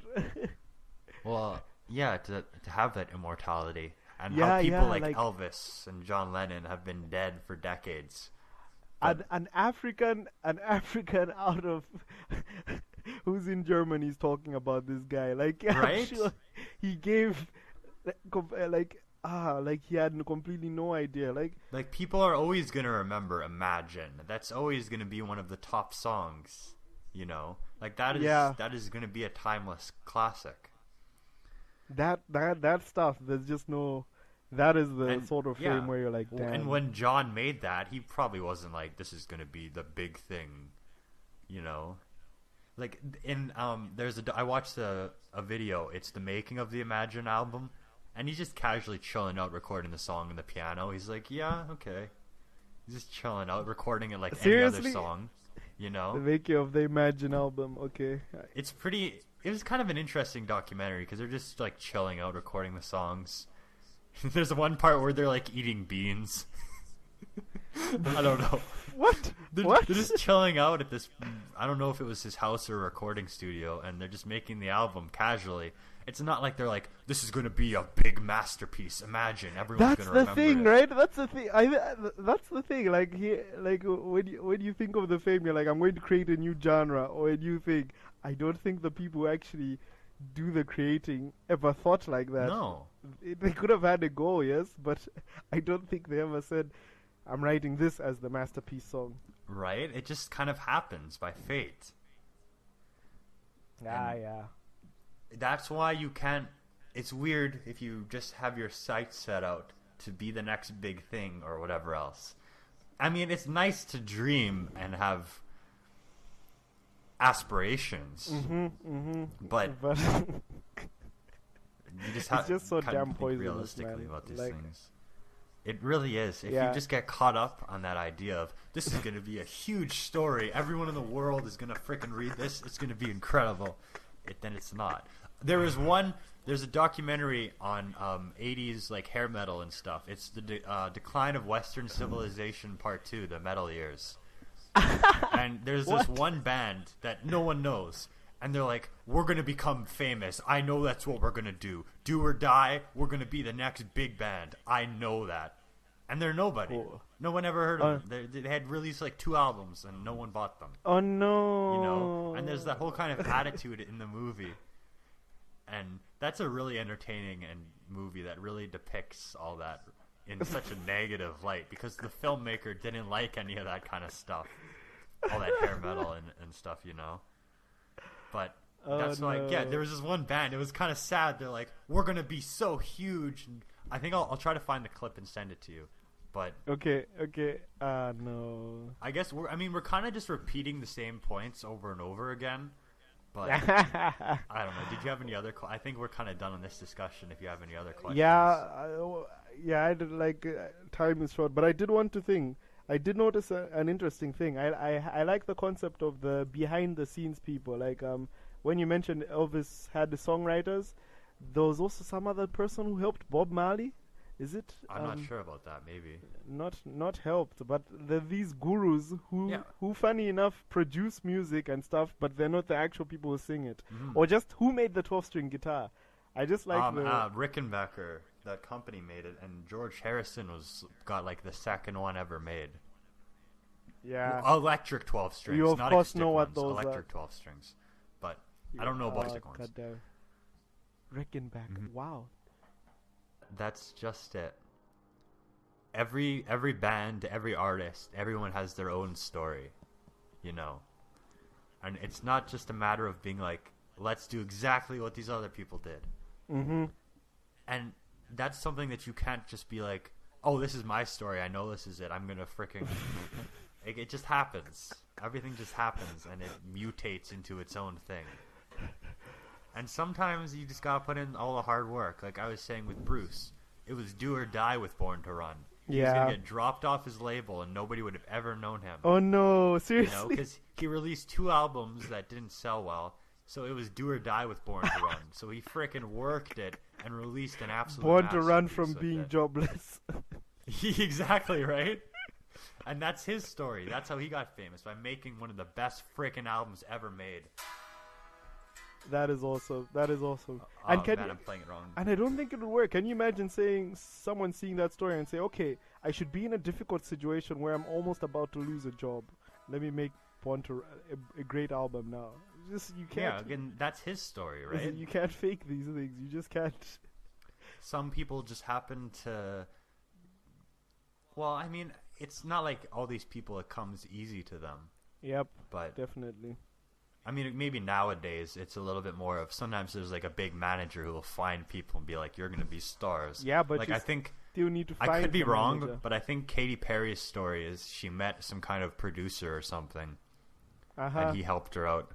Well, yeah, to have that immortality and how people like Elvis and John Lennon have been dead for decades. An African out of who's in Germany is talking about this guy. Like, right? I'm sure he gave like he had completely no idea. Like people are always gonna remember Imagine. That's always gonna be one of the top songs, you know. Like that is gonna be a timeless classic. That stuff. There's just no. That is the sort of fame where you're like, damn. And when John made that, he probably wasn't like, this is gonna be the big thing, you know. Like in I watched a video. It's the making of the Imagine album. And he's just casually chilling out, recording the song on the piano. He's like, yeah, okay. He's just chilling out, recording it like any other song, you know? The making of the Imagine album, okay. It was kind of an interesting documentary because they're just like chilling out, recording the songs. There's one part where they're like eating beans. I don't know. What? They're just chilling out at this, I don't know if it was his house or a recording studio, and they're just making the album casually. It's not like they're like, this is going to be a big masterpiece. Imagine everyone's going to remember it. That's the thing, right? That's the thing. That's the thing. Like, when you think of the fame, you're like, I'm going to create a new genre or a new thing. I don't think the people who actually do the creating ever thought like that. No. They could have had a goal, yes, but I don't think they ever said, I'm writing this as the masterpiece song. Right? It just kind of happens by fate. Yeah. That's why you can't it's weird if you just have your sights set out to be the next big thing or whatever else. I mean, it's nice to dream and have aspirations, but you just have it's just so to damn think poisonous, realistically man. about these Like, things. It really is. If you just get caught up on that idea of this is going to be a huge story, everyone in the world is going to freaking read this, it's going to be incredible, then it's not. There's a documentary on 80s like hair metal and stuff. It's the Decline of Western Civilization Part 2, the metal years. And there's this one band that no one knows. And they're like, we're going to become famous. I know that's what we're going to do. Do or die, we're going to be the next big band. I know that. And they're nobody. Cool. No one ever heard of them. They had released like 2 albums and no one bought them. Oh, no. You know? And there's that whole kind of attitude in the movie. And that's a really entertaining movie that really depicts all that in such a negative light. Because the filmmaker didn't like any of that kind of stuff. All that hair metal and stuff, you know? But that's like, yeah, there was this one band. It was kind of sad. They're like, we're going to be so huge. And I think I'll try to find the clip and send it to you. But Okay. No. I guess we're kind of just repeating the same points over and over again. But I don't know. Did you have any other I think we're kind of done on this discussion if you have any other questions. I did like time is short, but I did want to think. I did notice an interesting thing. I like the concept of the behind the scenes people. Like when you mentioned Elvis had the songwriters, there was also some other person who helped Bob Marley. Is it? I'm not sure about that. Maybe not helped, but these gurus who funny enough produce music and stuff, but they're not the actual people who sing it, or just who made the 12-string guitar. I just like Rickenbacker. That company made it, and George Harrison got like the second one ever made. Yeah, electric 12 strings. You of not course stick know ones, what those electric are. 12 strings, but I don't know about stick ones. Rickenbacker. Wow, that's just it. Every band, every artist, everyone has their own story, you know, and it's not just a matter of being like, let's do exactly what these other people did. And that's something that you can't just be like, oh, this is my story. I know this is it. I'm going to freaking... it just happens. Everything just happens, and it mutates into its own thing. And sometimes you just got to put in all the hard work. Like I was saying with Bruce, it was do or die with Born to Run. He was going to get dropped off his label, and nobody would have ever known him. Oh, no. Seriously? You know, because he released 2 albums that didn't sell well. So it was do or die with Born to Run. So he frickin' worked it and released an absolute Born to Run from like being that. jobless. Exactly, right? And that's his story. That's how he got famous, by making one of the best frickin' albums ever made. That is awesome. Oh, And man, I'm playing it wrong. And I don't think it would work. Can you imagine someone seeing that story and say, okay, I should be in a difficult situation where I'm almost about to lose a job. Let me make Born to a great album now. You can't. Yeah, again, that's his story, right? You can't fake these things. You just can't. Some people just happen to... Well, I mean, it's not like all these people, it comes easy to them. Yep, but definitely. I mean, maybe nowadays it's a little bit more of... Sometimes there's like a big manager who will find people and be like, you're going to be stars. Yeah, but like, I think... still need to find I could be wrong, manager. but I think Katy Perry's story is she met some kind of producer or something, and he helped her out.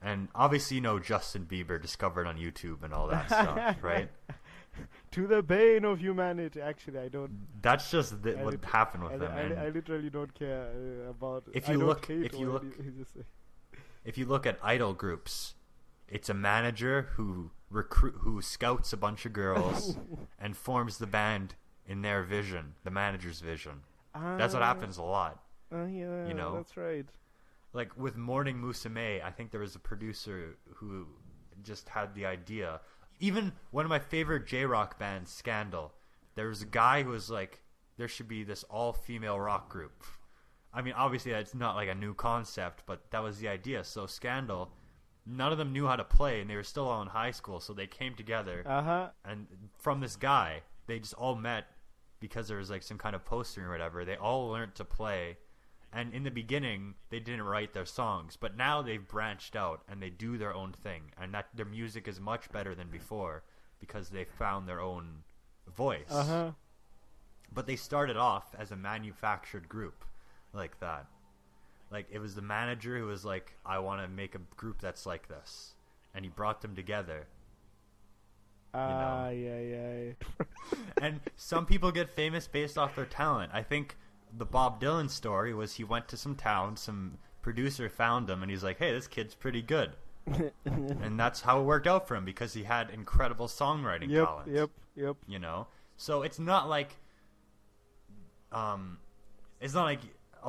And obviously, you know, Justin Bieber discovered on YouTube and all that stuff, right? To the bane of humanity. Actually, I don't. That's just what happened with them. I literally don't care about. If you look at idol groups, it's a manager who scouts a bunch of girls and forms the band in their vision, the manager's vision. That's what happens a lot. Yeah, you know, that's right. Like with Morning Musume, I think there was a producer who just had the idea. Even one of my favorite J-rock bands, Scandal, there was a guy who was like, there should be this all-female rock group. I mean, obviously it's not like a new concept, but that was the idea. So Scandal, none of them knew how to play, and they were still all in high school, so they came together. And from this guy, they just all met because there was like some kind of postering or whatever. They all learned to play. And in the beginning, they didn't write their songs, but now they've branched out and they do their own thing, and that their music is much better than before. because they found their own voice. Uh-huh. But they started off as a manufactured group like that. Like, it was the manager who was like, I want to make a group that's like this. And he brought them together. Yeah. And some people get famous based off their talent. I think the Bob Dylan story was he went to some town, some producer found him, and he's like, hey, this kid's pretty good. And that's how it worked out for him, because he had incredible songwriting talent. Yep. You know? So it's not like all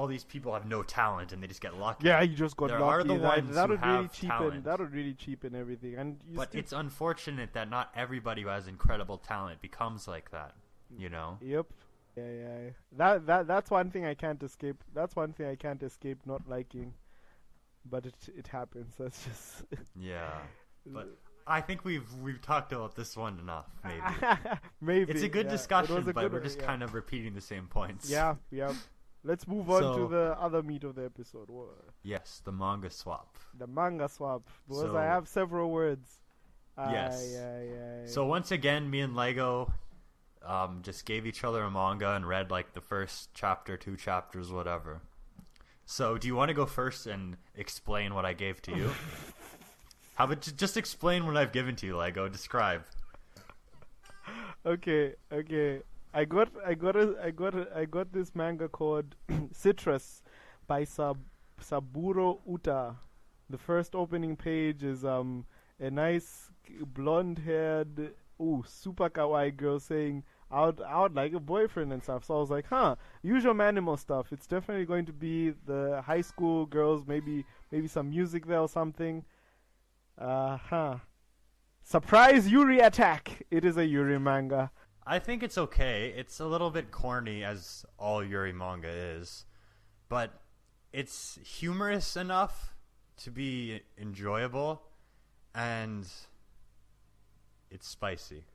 these people have no talent and they just get lucky. Yeah, you just got there lucky. Are the ones that who would really have cheapen. talent. That would really cheapen everything. But it's unfortunate that not everybody who has incredible talent becomes like that. You know? Yep. Yeah. That's one thing I can't escape. That's one thing I can't escape not liking. But it happens. That's just. Yeah. But I think we've talked about this one enough. Maybe. Maybe. It's a good discussion, but we're one, just kind of repeating the same points. Yeah. Let's move on to the other meat of the episode. Yes, the manga swap. The manga swap. Because So- I have several words. Yes. Yeah. So once again, me and Lego just gave each other a manga and read like the first chapter, 2 chapters, whatever. So do you want to go first and explain what I gave to you? How about just explain what I've given to you, Lego? Describe. Okay. I got this manga called Citrus by Saburo Ohta. The first opening page is a nice blonde-haired, super kawaii girl saying, I would like a boyfriend and stuff. So I was like, usual Manimal stuff. It's definitely going to be the high school girls, maybe some music there or something. Surprise Yuri attack! It is a Yuri manga. I think it's okay. It's a little bit corny, as all Yuri manga is, but it's humorous enough to be enjoyable, and it's spicy.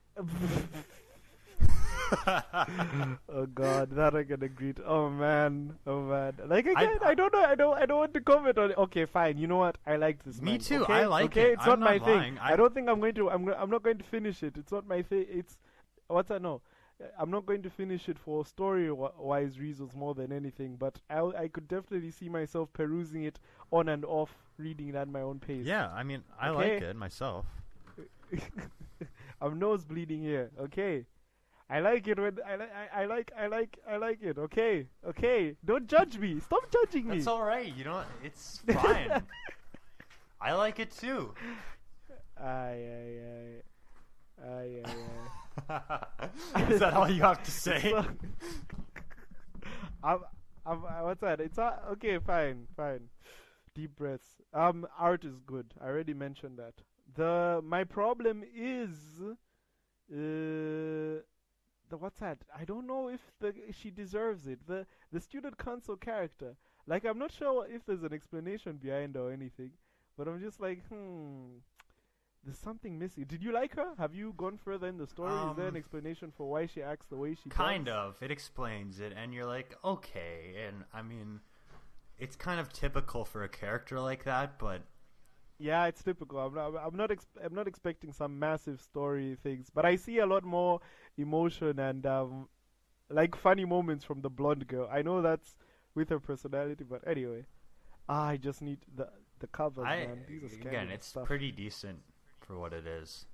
Oh God, that I can agree to. Oh man. Like again, I don't know. I don't want to comment on it. Okay, fine. You know what? I like this. Me manga. too. Okay? I like okay? it. It's I'm not my not thing. lying. I don't think I'm going to. I'm not going to finish it. It's not my thing. It's what's that? No, I'm not going to finish it for story-wise reasons more than anything. But I could definitely see myself perusing it on and off, reading it at my own pace. Yeah, I mean, I Okay. like it myself. I'm nose bleeding here. Okay. I like it when I like it. Okay. Don't judge me. Stop judging me. That's all right. You know, it's fine. I like it too. Aye. Is that all you have to say? What's that? It's okay. Fine. Deep breaths. Art is good. I already mentioned that. My problem is what's that? I don't know if she deserves it. The student council character. Like, I'm not sure if there's an explanation behind or anything, but I'm just like, there's something missing. Did you like her? Have you gone further in the story? Is there an explanation for why she acts the way she does? Kind of. It explains it, and you're like, okay. And I mean, it's kind of typical for a character like that, but yeah, it's typical. I'm not expecting some massive story things, but I see a lot more emotion and like funny moments from the blonde girl. I know that's with her personality, but anyway, I just need the covers, man. These are scandalous again, it's stuff. pretty decent for what it is.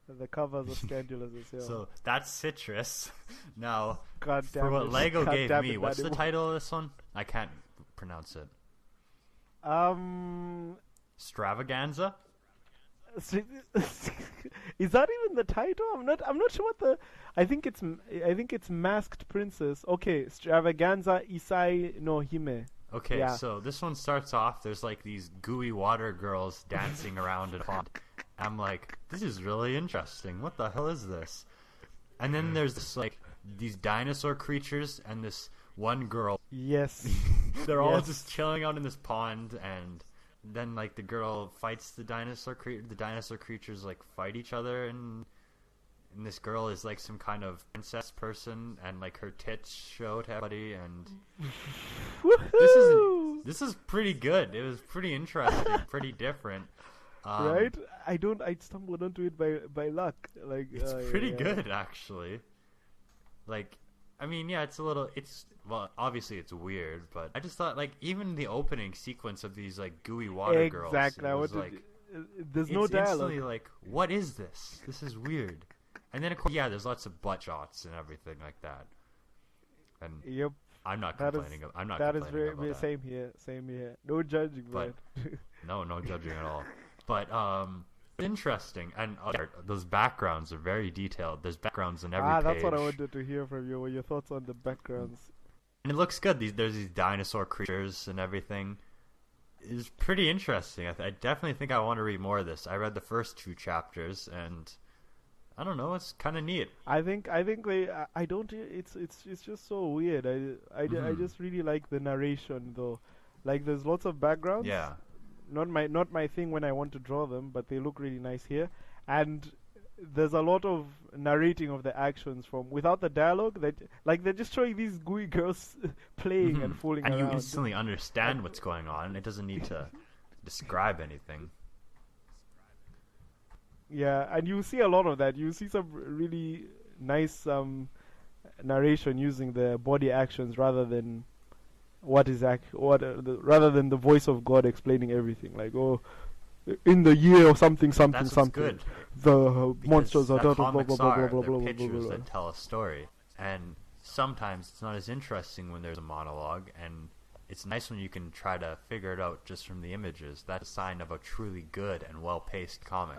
The covers are scandalous as hell. So that's Citrus. Now, God damn for what it. Lego God gave damn me, it, what's the Manimal. title of this one? I can't pronounce it. Stravaganza? Is that even the title? I'm not sure what the. I think it's Masked Princess. Okay, Stravaganza Isai no Hime. Okay, Yeah. so this one starts off, there's like these gooey water girls dancing around a pond. I'm like, this is really interesting. What the hell is this? And then there's this like these dinosaur creatures and this one girl. Yes. They're all Yes. just chilling out in this pond, and then like the girl fights the dinosaur creature. The dinosaur creatures like fight each other, and this girl is like some kind of princess person, and like her tits show to everybody, and Woohoo! this is pretty good. It was pretty interesting, pretty different. right? I stumbled onto it by luck. Like It's pretty good, actually. Like, I mean, yeah, well, obviously it's weird, but I just thought, like, even the opening sequence of these, like, gooey water girls. Exactly. There's no dialogue. Instantly like, what is this? This is weird. And then, of course, yeah, there's lots of butt shots and everything like that. And yep. I'm not complaining. I'm not complaining about that. Same here. No judging, but no judging at all. But interesting, and those backgrounds are very detailed. There's backgrounds in every page. That's what I wanted to hear from you. What your thoughts on the backgrounds? And it looks good. There's these dinosaur creatures and everything. It's pretty interesting. I definitely think I want to read more of this. I read the first 2 chapters, and I don't know. It's kind of neat. I think I don't. It's just so weird. I just really like the narration though. Like there's lots of backgrounds. Yeah. Not my thing when I want to draw them, but they look really nice here. And there's a lot of narrating of the actions from without the dialogue. That like they're just showing these gooey girls playing and fooling around. And you instantly understand what's going on. It doesn't need to describe anything. Yeah, and you see a lot of that. You see some really nice narration using the body actions rather than rather than the voice of God explaining everything. Like, in the year of something. That's what's good. The monsters are blah blah blah blah blah blah blah. Pictures that tell a story, and sometimes it's not as interesting when there's a monologue, and it's nice when you can try to figure it out just from the images. That's a sign of a truly good and well-paced comic.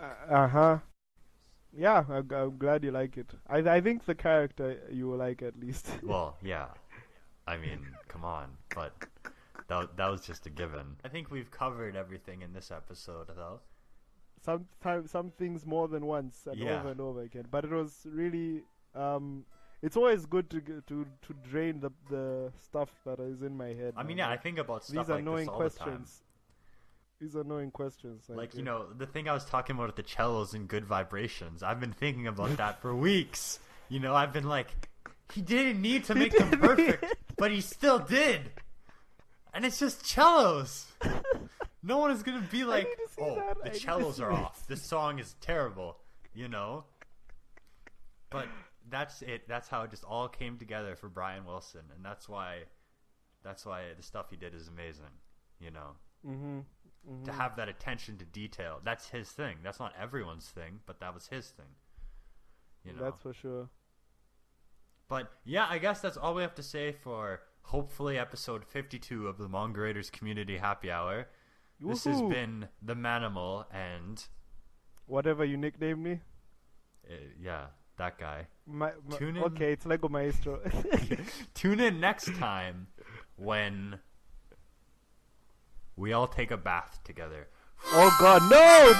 Yeah, I'm glad you like it. I think the character you will like at least. Well, yeah. I mean, come on. But that was just a given. I think we've covered everything in this episode, though. Sometimes some things more than once and over and over again. But it was really... it's always good to drain the stuff that is in my head. I mean, yeah, I think about stuff like this all the time. These are annoying questions. Like, you know, the thing I was talking about with the cellos and good vibrations, I've been thinking about that for weeks. You know, I've been like, he didn't need to make them perfect, but he still did. And it's just cellos. No one is going to be like, the cellos are off. This song is terrible, you know? But that's it. That's how it just all came together for Brian Wilson. And that's why the stuff he did is amazing, you know? Mm-hmm. To have that attention to detail. That's his thing. That's not everyone's thing, but that was his thing. You know? That's for sure. But yeah, I guess that's all we have to say for hopefully episode 52 of the Manga Raiders Community Happy Hour. Woohoo! This has been the Manimal and... whatever you nicknamed me? Yeah, that guy. Tune in. Okay, it's Lego Maestro. Tune in next time when... we all take a bath together. Oh God, no!